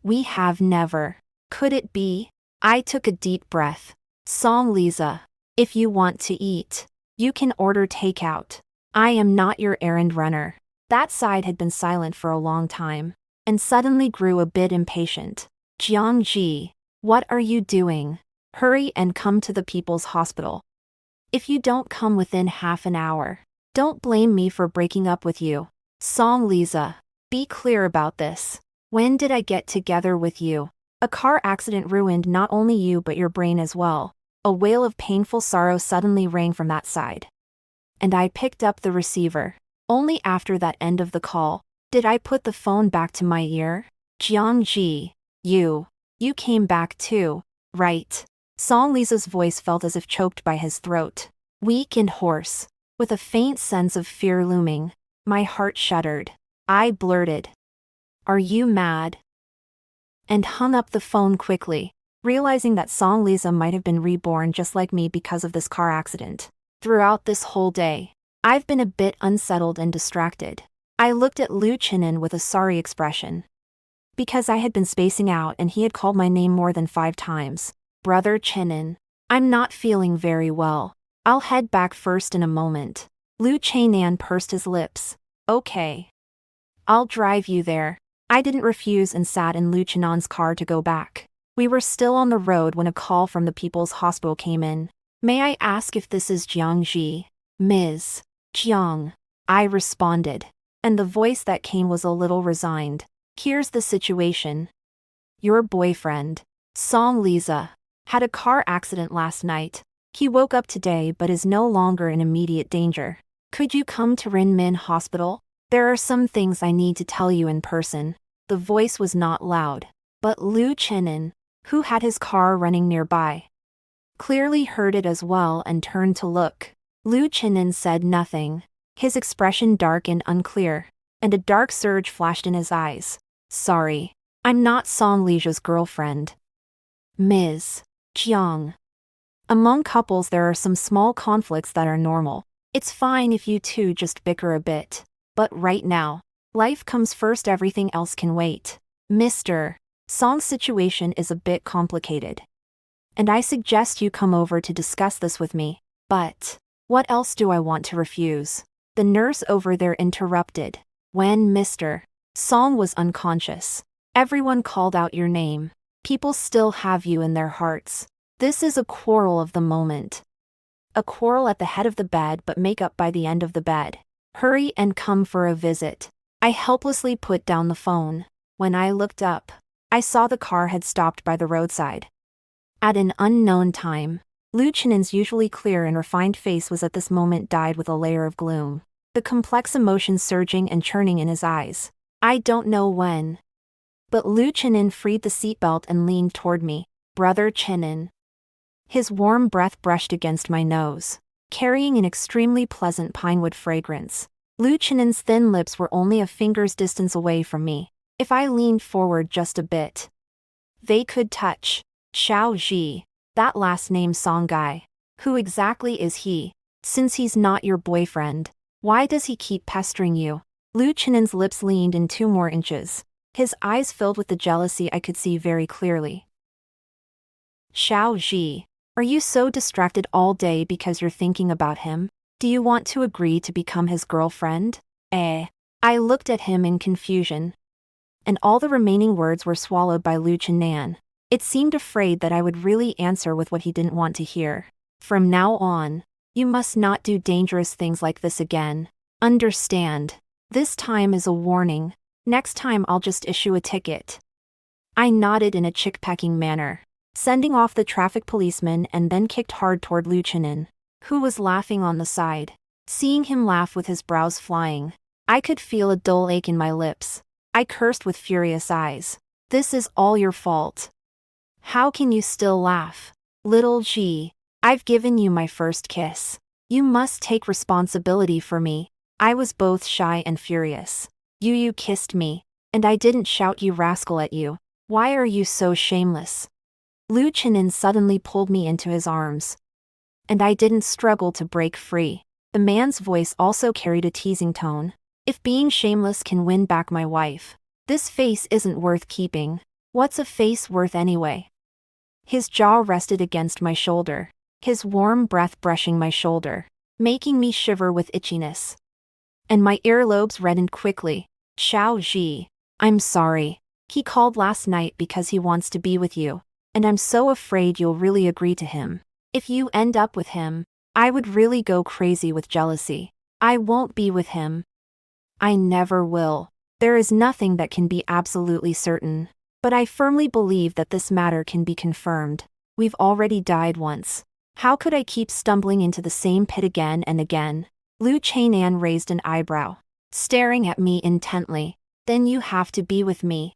Speaker 1: we have never. Could it be? I took a deep breath. Song Liza, if you want to eat, you can order takeout. I am not your errand runner. That side had been silent for a long time, and suddenly grew a bit impatient. Jiang Ji, what are you doing? Hurry and come to the People's Hospital. If you don't come within half an hour, don't blame me for breaking up with you. Song Liza, be clear about this. When did I get together with you? A car accident ruined not only you but your brain as well. A wail of painful sorrow suddenly rang from that side. And I picked up the receiver. Only after that end of the call, did I put the phone back to my ear. Jiang Ji, you came back too, right? Song Liza's voice felt as if choked by his throat. Weak and hoarse, with a faint sense of fear looming. My heart shuddered. I blurted, "Are you mad?" And hung up the phone quickly, realizing that Song Liza might have been reborn just like me because of this car accident. Throughout this whole day, I've been a bit unsettled and distracted. I looked at Liu Chinin with a sorry expression. Because I had been spacing out and he had called my name more than 5 times. Brother Chinin, I'm not feeling very well. I'll head back first in a moment. Liu Chainan pursed his lips. Okay. I'll drive you there. I didn't refuse and sat in Liu Chinan's car to go back. We were still on the road when a call from the People's Hospital came in. May I ask if this is Jiang Ji? Ms. Jiang. I responded. And the voice that came was a little resigned. Here's the situation. Your boyfriend, Song Liza, had a car accident last night. He woke up today but is no longer in immediate danger. Could you come to Rinmin Hospital? There are some things I need to tell you in person. The voice was not loud, but Liu Chinin, who had his car running nearby, clearly heard it as well and turned to look. Liu Chinin said nothing. His expression dark and unclear, and a dark surge flashed in his eyes. Sorry, I'm not Song Liza's girlfriend. Ms. Jiang. Among couples there are some small conflicts that are normal. It's fine if you two just bicker a bit. But right now, life comes first, everything else can wait. Mr. Song's situation is a bit complicated. And I suggest you come over to discuss this with me. But what else do I want to refuse? The nurse over there interrupted. When Mr. Song was unconscious, everyone called out your name. People still have you in their hearts. This is a quarrel of the moment. A quarrel at the head of the bed, but make up by the end of the bed. Hurry and come for a visit. I helplessly put down the phone. When I looked up, I saw the car had stopped by the roadside. At an unknown time, Lucianen's usually clear and refined face was at this moment dyed with a layer of gloom, the complex emotions surging and churning in his eyes. I don't know when, but Lucianen freed the seatbelt and leaned toward me. Brother Chinen. His warm breath brushed against my nose, carrying an extremely pleasant pinewood fragrance. Lucianen's thin lips were only a finger's distance away from me. If I leaned forward just a bit, they could touch. Xiao Ji, that last name Song guy. Who exactly is he? Since he's not your boyfriend, why does he keep pestering you? Lucianen's lips leaned in 2 more inches. His eyes filled with the jealousy I could see very clearly. Xiao Ji, are you so distracted all day because you're thinking about him? Do you want to agree to become his girlfriend? I looked at him in confusion, and all the remaining words were swallowed by Lucianen. It seemed afraid that I would really answer with what he didn't want to hear. From now on, you must not do dangerous things like this again. Understand? This time is a warning. Next time I'll just issue a ticket. I nodded in a chick-pecking manner, sending off the traffic policeman, and then kicked hard toward Lucianen, who was laughing on the side. Seeing him laugh with his brows flying, I could feel a dull ache in my lips. I cursed with furious eyes. This is all your fault. How can you still laugh? Little G, I've given you my first kiss. You must take responsibility for me. I was both shy and furious. You kissed me, and I didn't shout you rascal at you. Why are you so shameless? Lucianen suddenly pulled me into his arms, and I didn't struggle to break free. The man's voice also carried a teasing tone. If being shameless can win back my wife, this face isn't worth keeping. What's a face worth anyway? His jaw rested against my shoulder, his warm breath brushing my shoulder, making me shiver with itchiness. And my earlobes reddened quickly. Xiao Ji, I'm sorry. He called last night because he wants to be with you, and I'm so afraid you'll really agree to him. If you end up with him, I would really go crazy with jealousy. I won't be with him. I never will. There is nothing that can be absolutely certain. But I firmly believe that this matter can be confirmed. We've already died once. How could I keep stumbling into the same pit again and again? Lucianen raised an eyebrow, staring at me intently. Then you have to be with me.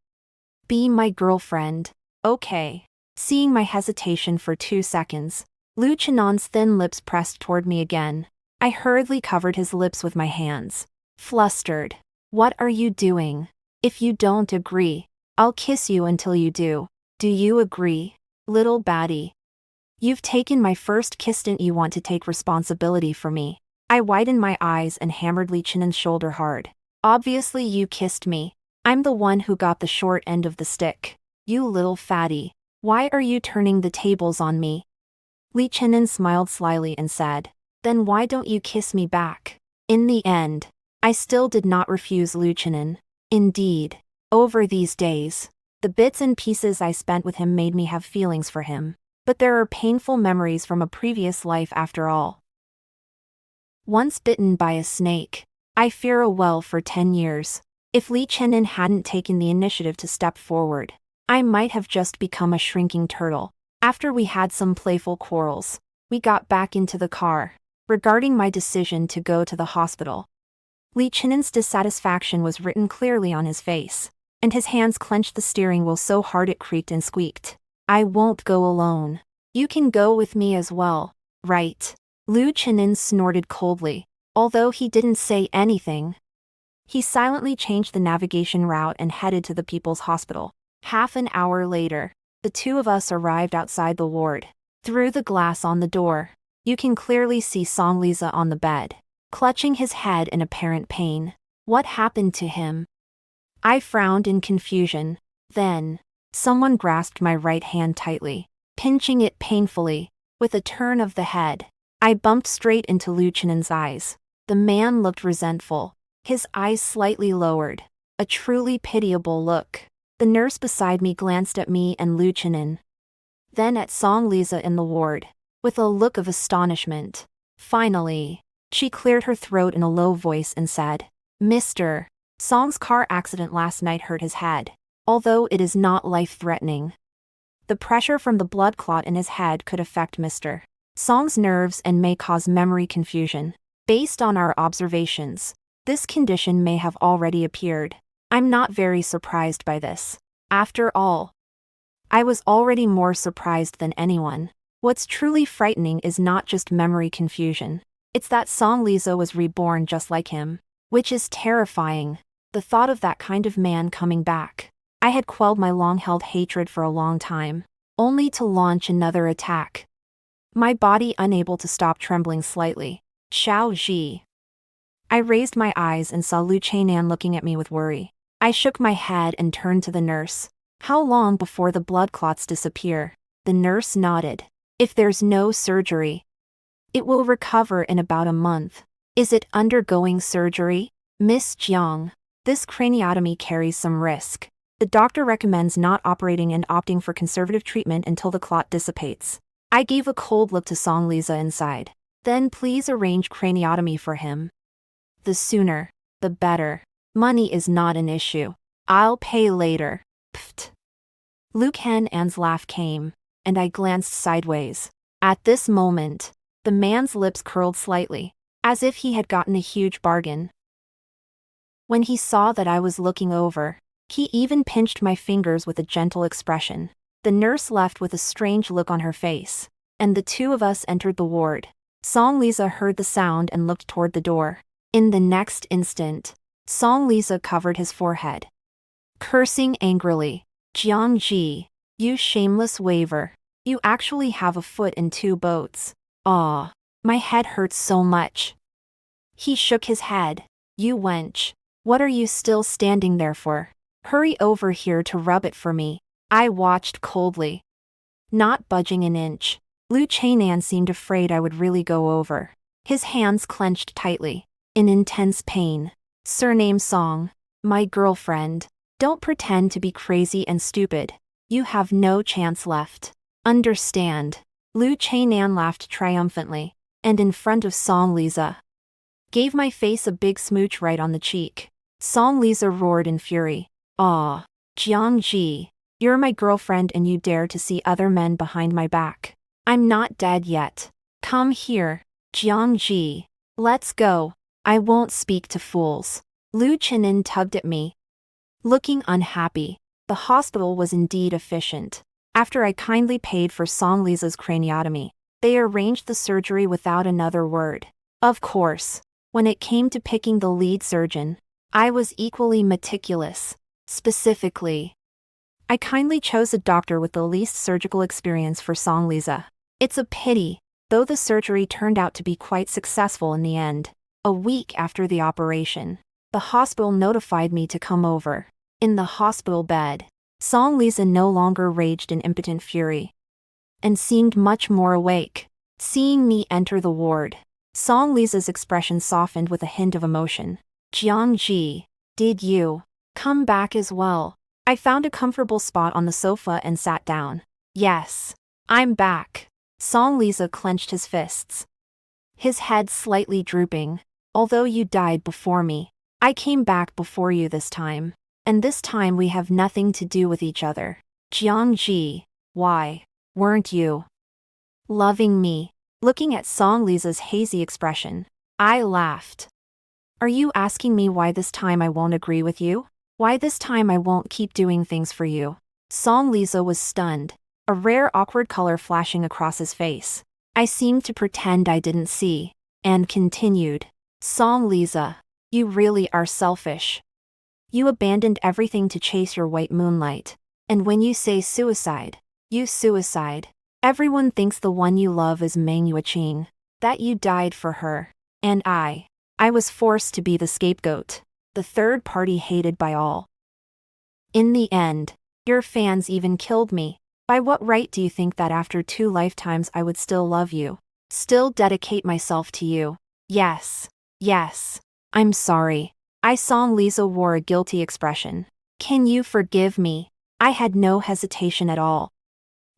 Speaker 1: Be my girlfriend. Okay. Seeing my hesitation for 2 seconds, Lucianen's thin lips pressed toward me again. I hurriedly covered his lips with my hands. Flustered. What are you doing? If you don't agree, I'll kiss you until you do. Do you agree, little baddie? You've taken my first kiss, didn't you want to take responsibility for me? I widened my eyes and hammered Lucianen's shoulder hard. Obviously you kissed me. I'm the one who got the short end of the stick. You little fatty. Why are you turning the tables on me? Lucianen smiled slyly and said, Then why don't you kiss me back? In the end, I still did not refuse Lucianen. Indeed, over these days, the bits and pieces I spent with him made me have feelings for him. But there are painful memories from a previous life after all. Once bitten by a snake, I fear a well for 10 years. If Lucianen hadn't taken the initiative to step forward, I might have just become a shrinking turtle. After we had some playful quarrels, we got back into the car, regarding my decision to go to the hospital. Lucianen's dissatisfaction was written clearly on his face, and his hands clenched the steering wheel so hard it creaked and squeaked. I won't go alone. You can go with me as well, right? Lucianen snorted coldly, although he didn't say anything. He silently changed the navigation route and headed to the People's Hospital. Half an hour later, the two of us arrived outside the ward. Through the glass on the door, you can clearly see Songlisa on the bed, clutching his head in apparent pain. What happened to him? I frowned in confusion. Then, someone grasped my right hand tightly, pinching it painfully. With a turn of the head, I bumped straight into Lucianen's eyes. The man looked resentful, his eyes slightly lowered. A truly pitiable look. The nurse beside me glanced at me and Lu Chenin. Then at Song Lisa in the ward, with a look of astonishment. Finally, she cleared her throat in a low voice and said, "Mr. Song's car accident last night hurt his head, although it is not life-threatening. The pressure from the blood clot in his head could affect Mr. Song's nerves and may cause memory confusion. Based on our observations, this condition may have already appeared. I'm not very surprised by this. After all, I was already more surprised than anyone. What's truly frightening is not just memory confusion. It's that Song Lisa was reborn just like him, which is terrifying. The thought of that kind of man coming back. I had quelled my long-held hatred for a long time, only to launch another attack. My body unable to stop trembling slightly. Xiao Ji. I raised my eyes and saw Lu Chainan looking at me with worry. I shook my head and turned to the nurse. "How long before the blood clots disappear?" The nurse nodded. "If there's no surgery, it will recover in about a month." "Is it undergoing surgery?" "Miss Jiang, this craniotomy carries some risk. The doctor recommends not operating and opting for conservative treatment until the clot dissipates." I gave a cold look to Song Lisa inside. "Then please arrange craniotomy for him. The sooner, the better. Money is not an issue. I'll pay later." Pfft. Lu Canan's laugh came, and I glanced sideways. At this moment, the man's lips curled slightly, as if he had gotten a huge bargain. When he saw that I was looking over, he even pinched my fingers with a gentle expression. The nurse left with a strange look on her face, and the two of us entered the ward. Song Lisa heard the sound and looked toward the door. In the next instant, Song Lisa covered his forehead, cursing angrily. "Jiang Ji, you shameless waver. You actually have a foot in two boats. Aw, my head hurts so much." He shook his head. "You wench. What are you still standing there for? Hurry over here to rub it for me." I watched coldly, not budging an inch. Lu Chainan seemed afraid I would really go over. His hands clenched tightly, in intense pain. "Surname Song, my girlfriend. Don't pretend to be crazy and stupid. You have no chance left. Understand?" Lu Chainan laughed triumphantly, and in front of Song Lisa, gave my face a big smooch right on the cheek. Song Lisa roared in fury. "Aw, Jiang Ji, you're my girlfriend and you dare to see other men behind my back. I'm not dead yet. Come here, Jiang Ji. Let's go. I won't speak to fools." Lu Chenin tugged at me, looking unhappy. The hospital was indeed efficient. After I kindly paid for Song Lisa's craniotomy, they arranged the surgery without another word. Of course, when it came to picking the lead surgeon, I was equally meticulous. Specifically, I kindly chose a doctor with the least surgical experience for Song Lisa. It's a pity, though the surgery turned out to be quite successful in the end. A week after the operation, the hospital notified me to come over. In the hospital bed, Song Lisa no longer raged in impotent fury, and seemed much more awake. Seeing me enter the ward, Song Lisa's expression softened with a hint of emotion. "Jiang Ji, did you come back as well?" I found a comfortable spot on the sofa and sat down. "Yes, I'm back." Song Lisa clenched his fists, his head slightly drooping. "Although you died before me, I came back before you this time. And this time we have nothing to do with each other. Jiang Ji, why weren't you loving me?" Looking at Song Lisa's hazy expression, I laughed. "Are you asking me why this time I won't agree with you? Why this time I won't keep doing things for you?" Song Lisa was stunned, a rare awkward color flashing across his face. I seemed to pretend I didn't see, and continued. "Song Lisa, you really are selfish. You abandoned everything to chase your white moonlight. And when you say suicide, you suicide. Everyone thinks the one you love is Meng Yuqing, that you died for her. And I was forced to be the scapegoat, the third party hated by all. In the end, your fans even killed me. By what right do you think that after 2 lifetimes I would still love you? Still dedicate myself to you? Yes, I'm sorry. I saw Lisa wore a guilty expression. Can you forgive me? I had no hesitation at all.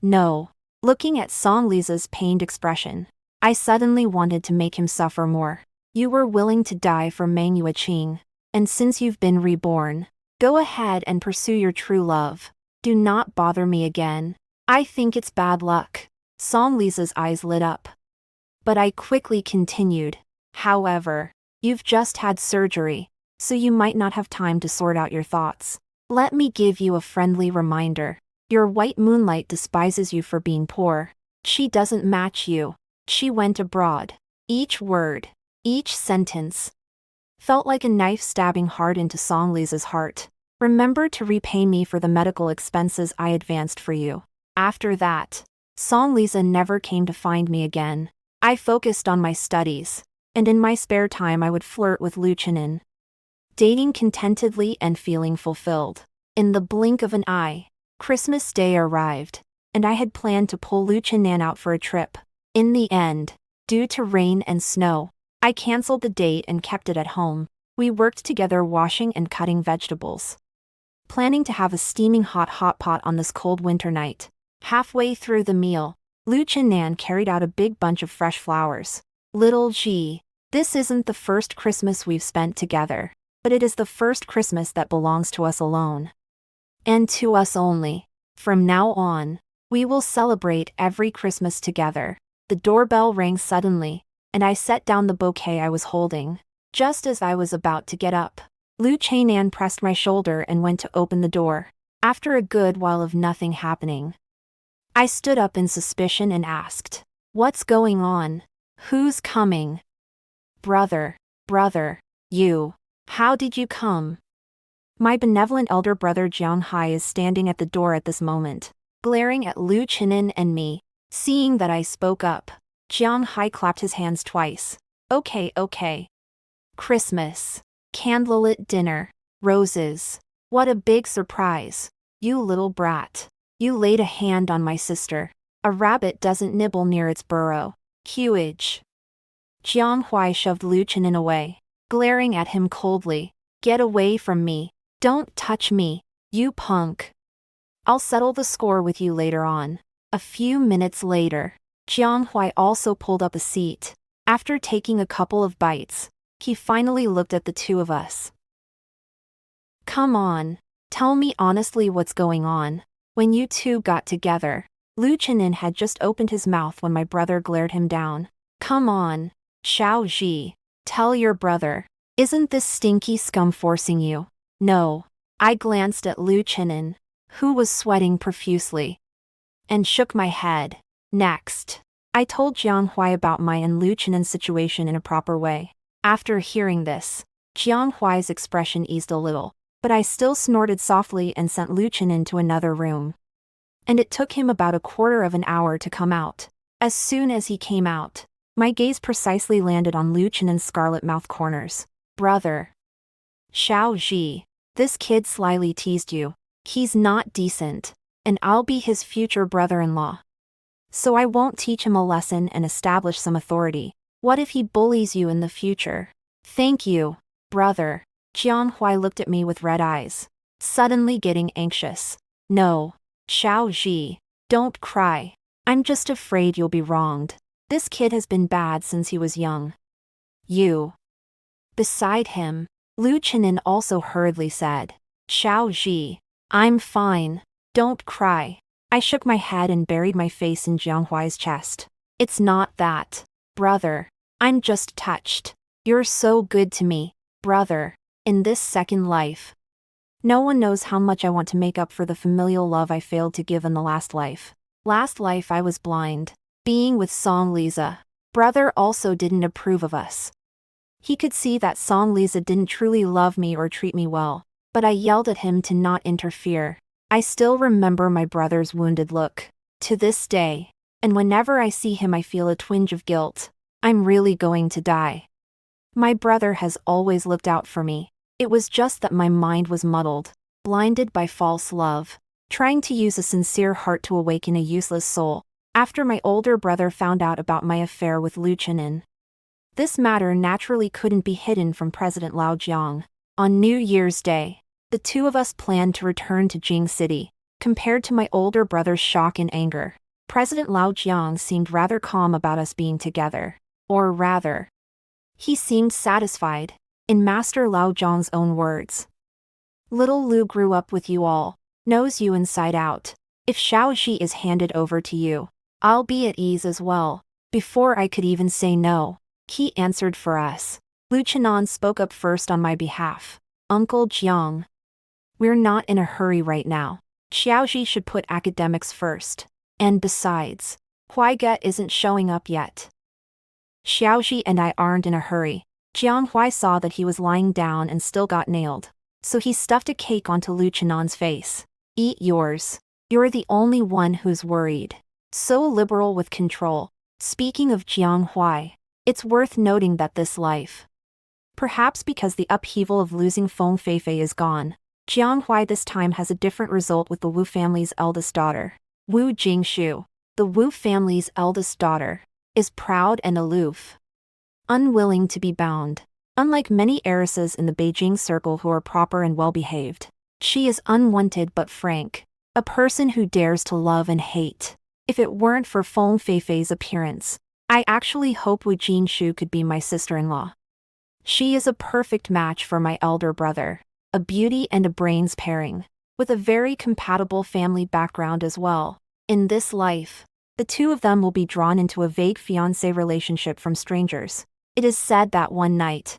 Speaker 1: No. Looking at Song Lisa's pained expression, I suddenly wanted to make him suffer more. You were willing to die for Mang Yueqing, and since you've been reborn, go ahead and pursue your true love. Do not bother me again. I think it's bad luck. Song Lisa's eyes lit up. But I quickly continued. However, you've just had surgery, so you might not have time to sort out your thoughts. Let me give you a friendly reminder. Your white moonlight despises you for being poor. She doesn't match you. She went abroad. Each word, each sentence, felt like a knife stabbing hard into Song Lisa's heart. Remember to repay me for the medical expenses I advanced for you. After that, Song Lisa never came to find me again. I focused on my studies, and in my spare time I would flirt with Lu Chenin, dating contentedly and feeling fulfilled. In the blink of an eye, Christmas Day arrived, and I had planned to pull Lu Chenin out for a trip. In the end, due to rain and snow, I canceled the date and kept it at home. We worked together washing and cutting vegetables, planning to have a steaming hot pot on this cold winter night. Halfway through the meal, Lu Chenin carried out a big bunch of fresh flowers. Little G, this isn't the first Christmas we've spent together, but it is the first Christmas that belongs to us alone. And to us only. From now on, we will celebrate every Christmas together. The doorbell rang suddenly, and I set down the bouquet I was holding. Just as I was about to get up, Lu Chenin pressed my shoulder and went to open the door. After a good while of nothing happening, I stood up in suspicion and asked, "What's going on? Who's coming?" Brother, you. How did you come?" My benevolent elder brother Jiang Hai is standing at the door at this moment, glaring at Lu Chenin and me. Seeing that I spoke up, Jiang Hai clapped his hands twice. Okay. Christmas. Candlelit dinner. Roses. What a big surprise. You little brat. You laid a hand on my sister. A rabbit doesn't nibble near its burrow. Huage. Jiang Hai shoved Lu Chenin away, glaring at him coldly. Get away from me. Don't touch me, you punk. I'll settle the score with you later on. A few minutes later, Jiang Hai also pulled up a seat. After taking a couple of bites, he finally looked at the two of us. Come on, tell me honestly what's going on. When you two got together, Lu Chenin had just opened his mouth when my brother glared him down. Come on, Xiao Ji, tell your brother. Isn't this stinky scum forcing you? No. I glanced at Lu Chenin, who was sweating profusely, and shook my head. Next, I told Jiang Hai about my and Lu Chenin's situation in a proper way. After hearing this, Jiang Huai's expression eased a little, but I still snorted softly and sent Lu Chenin to another room. And it took him about a quarter of an hour to come out. As soon as he came out, my gaze precisely landed on Lu Chenin's scarlet mouth corners. Brother. Xiao Ji. This kid slyly teased you. He's not decent, and I'll be his future brother-in-law. So I won't teach him a lesson and establish some authority. What if he bullies you in the future? Thank you, brother. Jiang Hai looked at me with red eyes, suddenly getting anxious. No, Xiao Ji, don't cry. I'm just afraid you'll be wronged. This kid has been bad since he was young. You. Beside him, Lu Chenin also hurriedly said, Xiao Ji, I'm fine. Don't cry. I shook my head and buried my face in Jiang Huai's chest. It's not that, brother. I'm just touched. You're so good to me, brother, in this second life. No one knows how much I want to make up for the familial love I failed to give in the last life. Last life I was blind. Being with Song Lisa. Brother also didn't approve of us. He could see that Song Lisa didn't truly love me or treat me well, but I yelled at him to not interfere. I still remember my brother's wounded look, to this day, and whenever I see him I feel a twinge of guilt. I'm really going to die. My brother has always looked out for me. It was just that my mind was muddled, blinded by false love, trying to use a sincere heart to awaken a useless soul. After my older brother found out about my affair with Lu Chenin, this matter naturally couldn't be hidden from President Lao Jiang. On New Year's Day, the two of us planned to return to Jing City. Compared to my older brother's shock and anger, President Lao Jiang seemed rather calm about us being together. Or rather, he seemed satisfied. In Master Lao Jiang's own words, "Little Lu grew up with you all, knows you inside out. If Shaoxi is handed over to you, I'll be at ease as well." Before I could even say no, he answered for us. Lu Qinan spoke up first on my behalf. "Uncle Jiang, we're not in a hurry right now. Xiaoxi should put academics first. And besides, Huaiga isn't showing up yet." Xiaoxi and I aren't in a hurry. Jiang Hui saw that he was lying down and still got nailed, so he stuffed a cake onto Lu Chenan's face. "Eat yours. You're the only one who's worried." So liberal with control. Speaking of Jiang Hui, it's worth noting that this life, perhaps because the upheaval of losing Feng Feifei is gone, Jiang Hui this time has a different result with the Wu family's eldest daughter. Wu Jingshu, the Wu family's eldest daughter, is proud and aloof, unwilling to be bound. Unlike many heiresses in the Beijing circle who are proper and well-behaved, she is unwanted but frank, a person who dares to love and hate. If it weren't for Feng Feifei's appearance, I actually hope Wu Jingshu could be my sister-in-law. She is a perfect match for my elder brother, a beauty and a brains pairing, with a very compatible family background as well. In this life, the two of them will be drawn into a vague fiancé relationship from strangers. It is said that one night,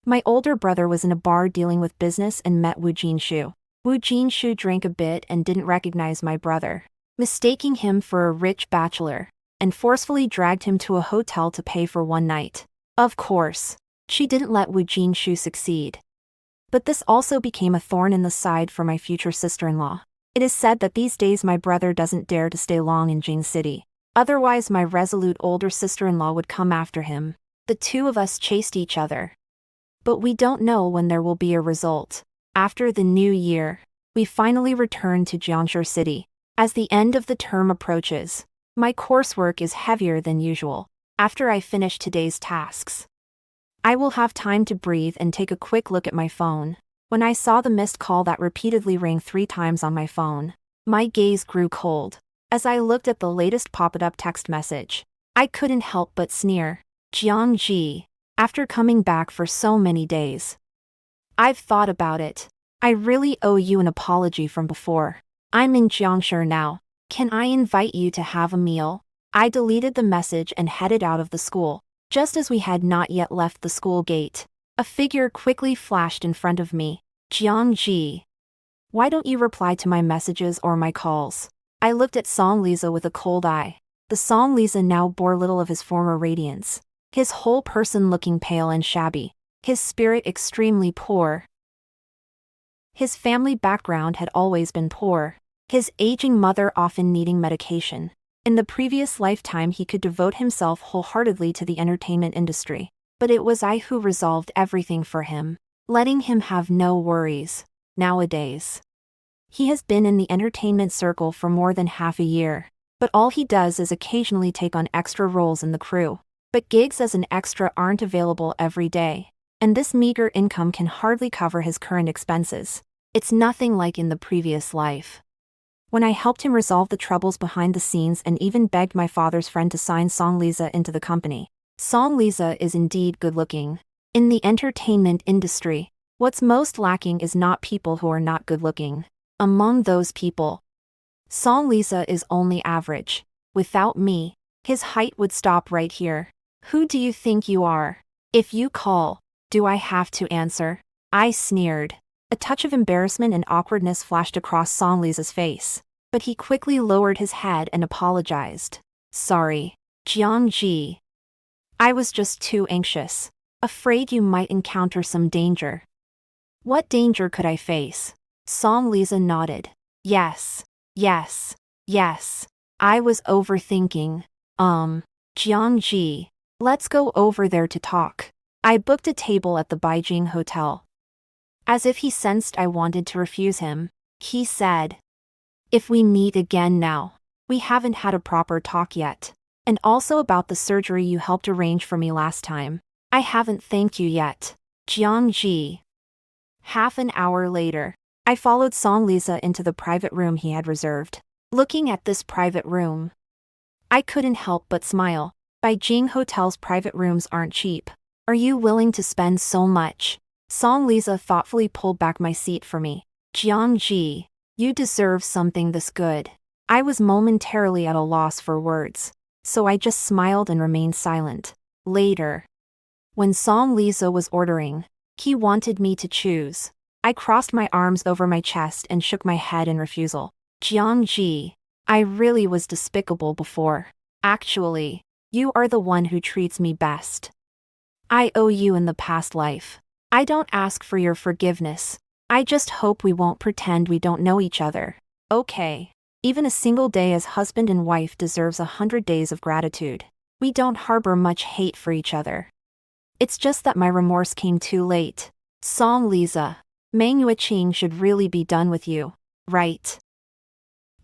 Speaker 1: my older brother was in a bar dealing with business and met Wu Jingshu. Wu Jingshu drank a bit and didn't recognize my brother, mistaking him for a rich bachelor, and forcefully dragged him to a hotel to pay for one night. Of course, she didn't let Wu Jingshu succeed. But this also became a thorn in the side for my future sister-in-law. It is said that these days my brother doesn't dare to stay long in Jing City. Otherwise my resolute older sister-in-law would come after him. The two of us chased each other. But we don't know when there will be a result. After the new year, we finally return to Jiangshi City. As the end of the term approaches, my coursework is heavier than usual. After I finish today's tasks, I will have time to breathe and take a quick look at my phone. When I saw the missed call that repeatedly rang 3 times on my phone, my gaze grew cold. As I looked at the latest pop-up text message, I couldn't help but sneer. "Jiang Ji, after coming back for so many days, I've thought about it. I really owe you an apology from before. I'm in Jiangshi now. Can I invite you to have a meal?" I deleted the message and headed out of the school. Just as we had not yet left the school gate, a figure quickly flashed in front of me. "Jiang Ji, why don't you reply to my messages or my calls?" I looked at Song Liza with a cold eye. The Song Liza now bore little of his former radiance, his whole person looking pale and shabby, his spirit extremely poor. His family background had always been poor, his aging mother often needing medication. In the previous lifetime he could devote himself wholeheartedly to the entertainment industry, but it was I who resolved everything for him, letting him have no worries. Nowadays, he has been in the entertainment circle for more than half a year, but all he does is occasionally take on extra roles in the crew. But gigs as an extra aren't available every day, and this meager income can hardly cover his current expenses. It's nothing like in the previous life, when I helped him resolve the troubles behind the scenes and even begged my father's friend to sign Song Liza into the company. Song Liza is indeed good-looking. In the entertainment industry, what's most lacking is not people who are not good-looking. Among those people, Song Liza is only average. Without me, his height would stop right here. "Who do you think you are? If you call, do I have to answer?" I sneered. A touch of embarrassment and awkwardness flashed across Song Liza's face, but he quickly lowered his head and apologized. "Sorry, Jiang Ji. I was just too anxious, afraid you might encounter some danger." "What danger could I face?" Song Liza nodded. Yes. I was overthinking. Jiang Ji, let's go over there to talk." I booked a table at the Beijing hotel. As if he sensed I wanted to refuse him, he said, "If we meet again now, we haven't had a proper talk yet. And also about the surgery you helped arrange for me last time. I haven't thanked you yet. Jiang Ji." Half an hour later, I followed Song Lisa into the private room he had reserved. Looking at this private room, I couldn't help but smile. Beijing hotels' private rooms aren't cheap. Are you willing to spend so much? Song Lisa thoughtfully pulled back my seat for me. Jiangji, you deserve something this good. I was momentarily at a loss for words, so I just smiled and remained silent. Later, when Song Lisa was ordering, he wanted me to choose. I crossed my arms over my chest and shook my head in refusal. Jiangji, I really was despicable before. Actually, you are the one who treats me best. I owe you in the past life. I don't ask for your forgiveness. I just hope we won't pretend we don't know each other. Okay. Even a single day as husband and wife deserves 100 days of gratitude. We don't harbor much hate for each other. It's just that my remorse came too late. Song Lisa, Meng Yuqing should really be done with you, right?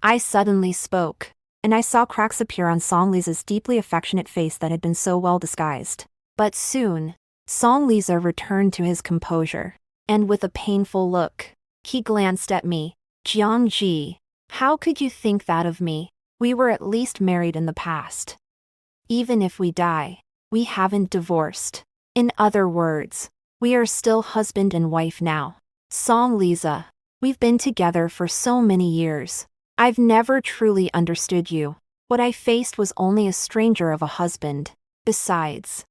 Speaker 1: I suddenly spoke, and I saw cracks appear on Song Lisa's deeply affectionate face that had been so well disguised. But soon, Song Lisa returned to his composure, and with a painful look, he glanced at me. Jiangji, how could you think that of me? We were at least married in the past. Even if we die, we haven't divorced. In other words, we are still husband and wife now. Song Lisa, we've been together for so many years. I've never truly understood you. What I faced was only a stranger of a husband. Besides,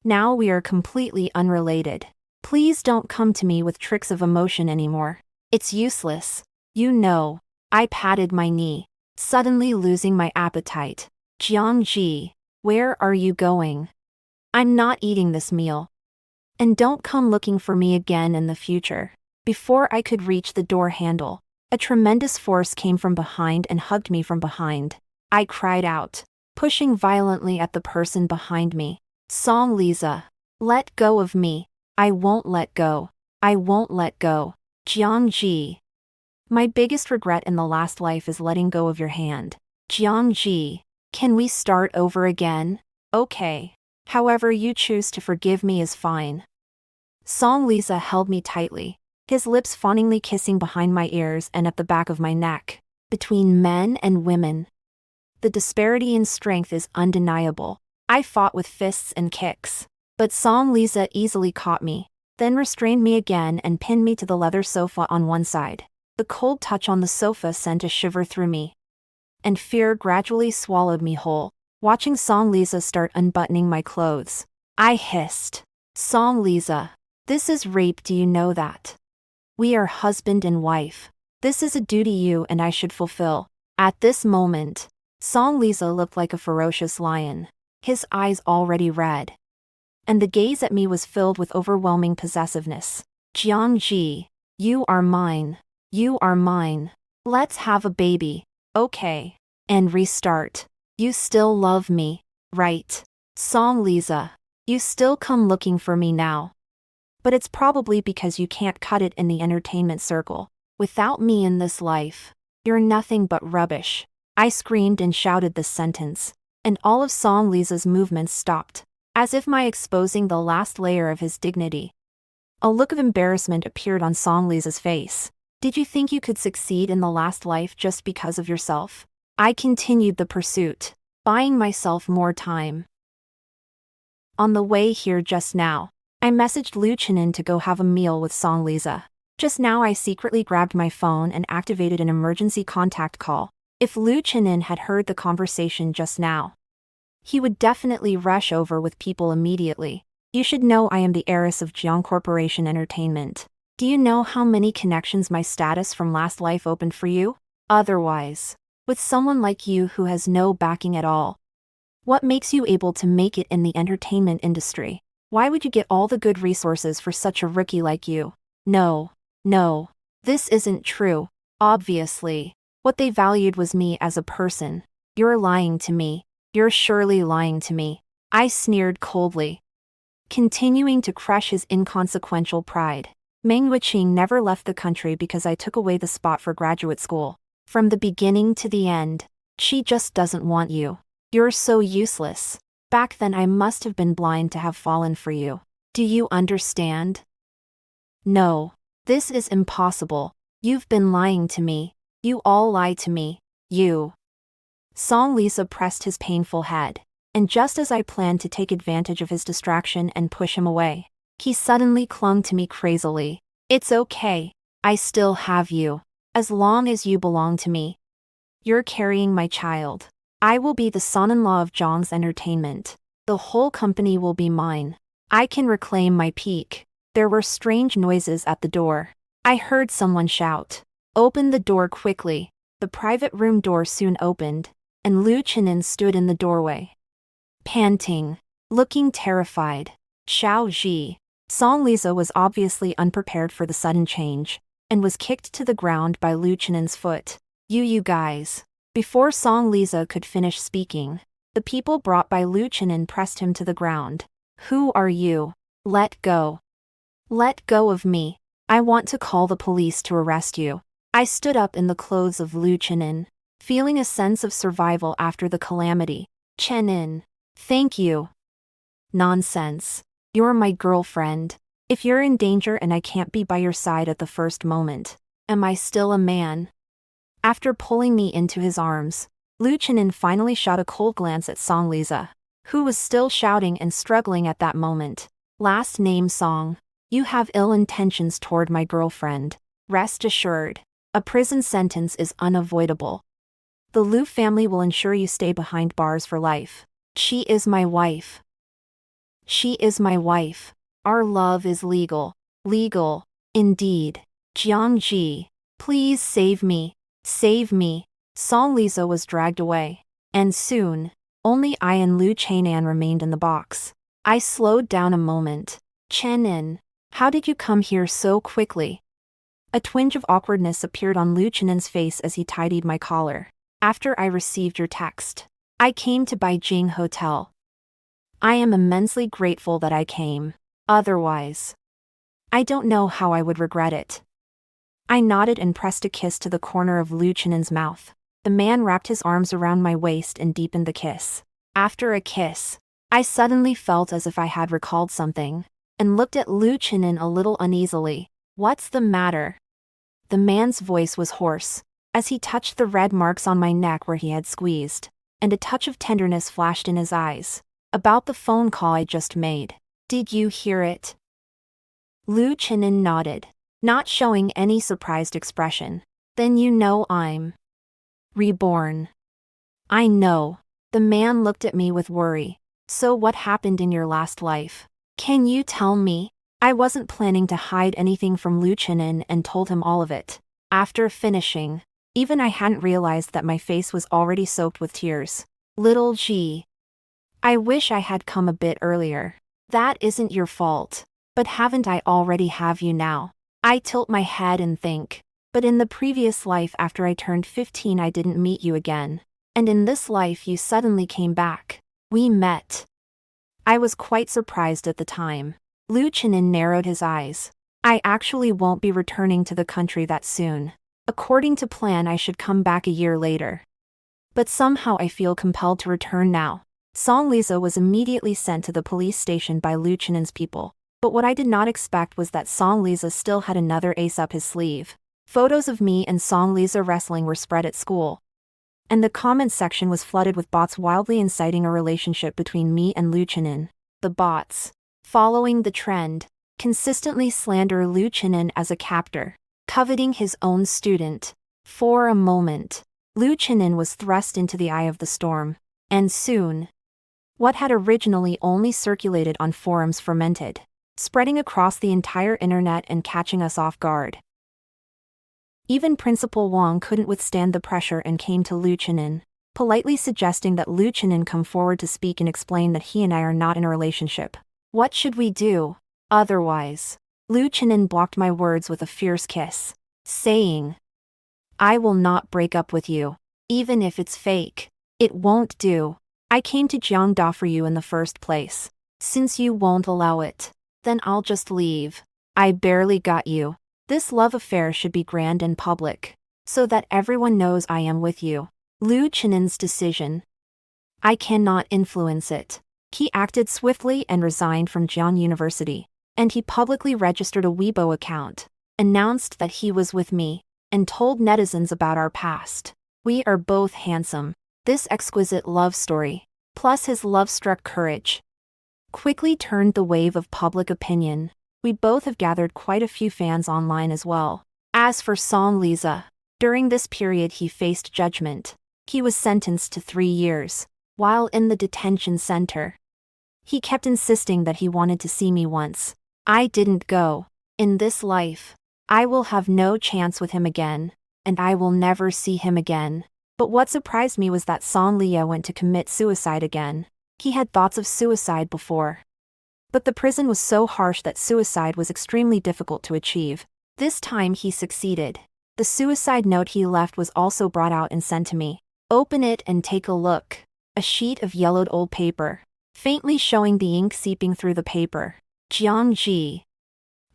Speaker 1: now we are completely unrelated. Please don't come to me with tricks of emotion anymore. It's useless. You know. I patted my knee, suddenly losing my appetite. Jiangji, where are you going? I'm not eating this meal. And don't come looking for me again in the future. Before I could reach the door handle, a tremendous force came from behind and hugged me from behind. I cried out, pushing violently at the person behind me. Song Lisa, let go of me. I won't let go. I won't let go. Jiangji. My biggest regret in the last life is letting go of your hand. Jiangji, can we start over again? Okay. However you choose to forgive me is fine. Song Lisa held me tightly, his lips fawningly kissing behind my ears and at the back of my neck. Between men and women, the disparity in strength is undeniable. I fought with fists and kicks, but Song Lisa easily caught me, then restrained me again and pinned me to the leather sofa on one side. The cold touch on the sofa sent a shiver through me, and fear gradually swallowed me whole. Watching Song Lisa start unbuttoning my clothes, I hissed, Song Lisa, this is rape, do you know that? We are husband and wife. This is a duty you and I should fulfill. At this moment, Song Lisa looked like a ferocious lion, his eyes already red, and the gaze at me was filled with overwhelming possessiveness. Jiangji, you are mine. You are mine. Let's have a baby. Okay. And restart. You still love me, right? Song Lisa, you still come looking for me now. But it's probably because you can't cut it in the entertainment circle. Without me in this life, you're nothing but rubbish. I screamed and shouted this sentence, and all of Song Lisa's movements stopped, as if my exposing the last layer of his dignity. A look of embarrassment appeared on Song Lisa's face. Did you think you could succeed in the last life just because of yourself? I continued the pursuit, buying myself more time. On the way here just now, I messaged Liu Chenin to go have a meal with Song Lisa. Just now I secretly grabbed my phone and activated an emergency contact call. If Liu Chenin had heard the conversation just now, he would definitely rush over with people immediately. You should know I am the heiress of Jiang Corporation Entertainment. Do you know how many connections my status from last life opened for you? Otherwise, with someone like you who has no backing at all, what makes you able to make it in the entertainment industry? Why would you get all the good resources for such a rookie like you? No, this isn't true. Obviously, what they valued was me as a person. You're lying to me. You're surely lying to me. I sneered coldly, continuing to crush his inconsequential pride. Meng Yuqing never left the country because I took away the spot for graduate school. From the beginning to the end, she just doesn't want you. You're so useless. Back then I must have been blind to have fallen for you. Do you understand? No, This is impossible. You've been lying to me. You all lie to me. You. Song Lisa pressed his painful head, and just as I planned to take advantage of his distraction and push him away, he suddenly clung to me crazily. It's okay. I still have you. As long as you belong to me. You're carrying my child. I will be the son-in-law of Zhang's Entertainment. The whole company will be mine. I can reclaim my peak. There were strange noises at the door. I heard someone shout. Open the door quickly. The private room door soon opened, and Lu Chenin stood in the doorway. Panting. Looking terrified. Xiao Ji. Song Lisa was obviously unprepared for the sudden change, and was kicked to the ground by Lu Chenin's foot. You guys. Before Song Lisa could finish speaking, the people brought by Lu Chenin pressed him to the ground. Who are you? Let go. Let go of me. I want to call the police to arrest you. I stood up in the clothes of Lu Chenin, feeling a sense of survival after the calamity. Chenin. Thank you. Nonsense. You're my girlfriend. If you're in danger and I can't be by your side at the first moment, am I still a man? After pulling me into his arms, Lu Chenin finally shot a cold glance at Song Lisa, who was still shouting and struggling at that moment. Last name Song. You have ill intentions toward my girlfriend. Rest assured, a prison sentence is unavoidable. The Lu family will ensure you stay behind bars for life. She is my wife. She is my wife. Our love is legal. Legal. Indeed. Jiang Ji. Please save me. Save me. Song Lisa was dragged away. And soon, only I and Lu Chainan remained in the box. I slowed down a moment. Chenin. How did you come here so quickly? A twinge of awkwardness appeared on Lu Chenin's face as he tidied my collar. After I received your text, I came to Beijing Hotel. I am immensely grateful that I came. Otherwise, I don't know how I would regret it. I nodded and pressed a kiss to the corner of Lu Chenin's mouth. The man wrapped his arms around my waist and deepened the kiss. After a kiss, I suddenly felt as if I had recalled something, and looked at Lu Chenin a little uneasily. What's the matter? The man's voice was hoarse, as he touched the red marks on my neck where he had squeezed, and a touch of tenderness flashed in his eyes. About the phone call I just made. Did you hear it? Lu Chenin nodded, not showing any surprised expression. Then you know I'm reborn. I know. The man looked at me with worry. So what happened in your last life? Can you tell me? I wasn't planning to hide anything from Lu Chenin and told him all of it. After finishing, even I hadn't realized that my face was already soaked with tears. Little G. I wish I had come a bit earlier. That isn't your fault. But haven't I already have you now? I tilt my head and think. But in the previous life after I turned 15 I didn't meet you again. And in this life you suddenly came back. We met. I was quite surprised at the time. Lu Chenin narrowed his eyes. I actually won't be returning to the country that soon. According to plan I should come back a year later. But somehow I feel compelled to return now. Song Lisa was immediately sent to the police station by Lu Chenin's people. But what I did not expect was that Song Lisa still had another ace up his sleeve. Photos of me and Song Lisa wrestling were spread at school. And the comments section was flooded with bots wildly inciting a relationship between me and Lu Chenin. The bots, following the trend, consistently slander Lu Chenin as a captor, coveting his own student. For a moment, Lu Chenin was thrust into the eye of the storm. And soon, what had originally only circulated on forums fermented, spreading across the entire internet and catching us off guard. Even Principal Wang couldn't withstand the pressure and came to Lu Chenin, politely suggesting that Lu Chenin come forward to speak and explain that he and I are not in a relationship. What should we do? Otherwise, Lu Chenin blocked my words with a fierce kiss, saying, I will not break up with you, even if it's fake. It won't do. I came to Jiangda for you in the first place. Since you won't allow it, then I'll just leave. I barely got you. This love affair should be grand and public, so that everyone knows I am with you. Lu Chenin's decision. I cannot influence it. He acted swiftly and resigned from Jiang University, and he publicly registered a Weibo account, announced that he was with me, and told netizens about our past. We are both handsome. This exquisite love story, plus his love-struck courage, quickly turned the wave of public opinion. We both have gathered quite a few fans online as well. As for Song Lisa, during this period he faced judgment. He was sentenced to 3 years, while in the detention center. He kept insisting that he wanted to see me once. I didn't go. In this life, I will have no chance with him again, and I will never see him again. But what surprised me was that Song Lia went to commit suicide again. He had thoughts of suicide before. But the prison was so harsh that suicide was extremely difficult to achieve. This time he succeeded. The suicide note he left was also brought out and sent to me. Open it and take a look. A sheet of yellowed old paper, faintly showing the ink seeping through the paper. Jiangji.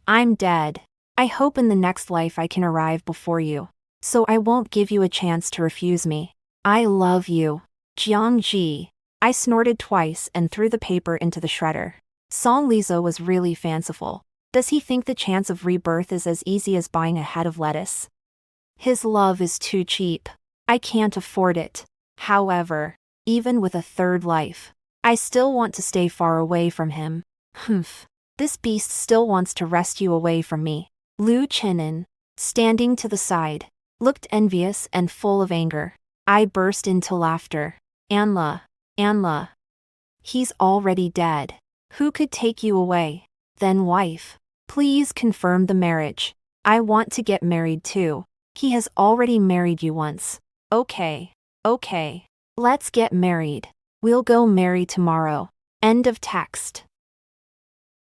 Speaker 1: I'm dead. I hope in the next life I can arrive before you, so I won't give you a chance to refuse me. I love you. Jiangji. I snorted twice and threw the paper into the shredder. Song Lizo was really fanciful. Does he think the chance of rebirth is as easy as buying a head of lettuce? His love is too cheap. I can't afford it. However, even with a third life, I still want to stay far away from him. Humph. This beast still wants to wrest you away from me. Liu Chenin, standing to the side, looked envious and full of anger. I burst into laughter. Anla. He's already dead. Who could take you away? Then wife. Please confirm the marriage. I want to get married too. He has already married you once. Okay. Let's get married. We'll go marry tomorrow. End of text.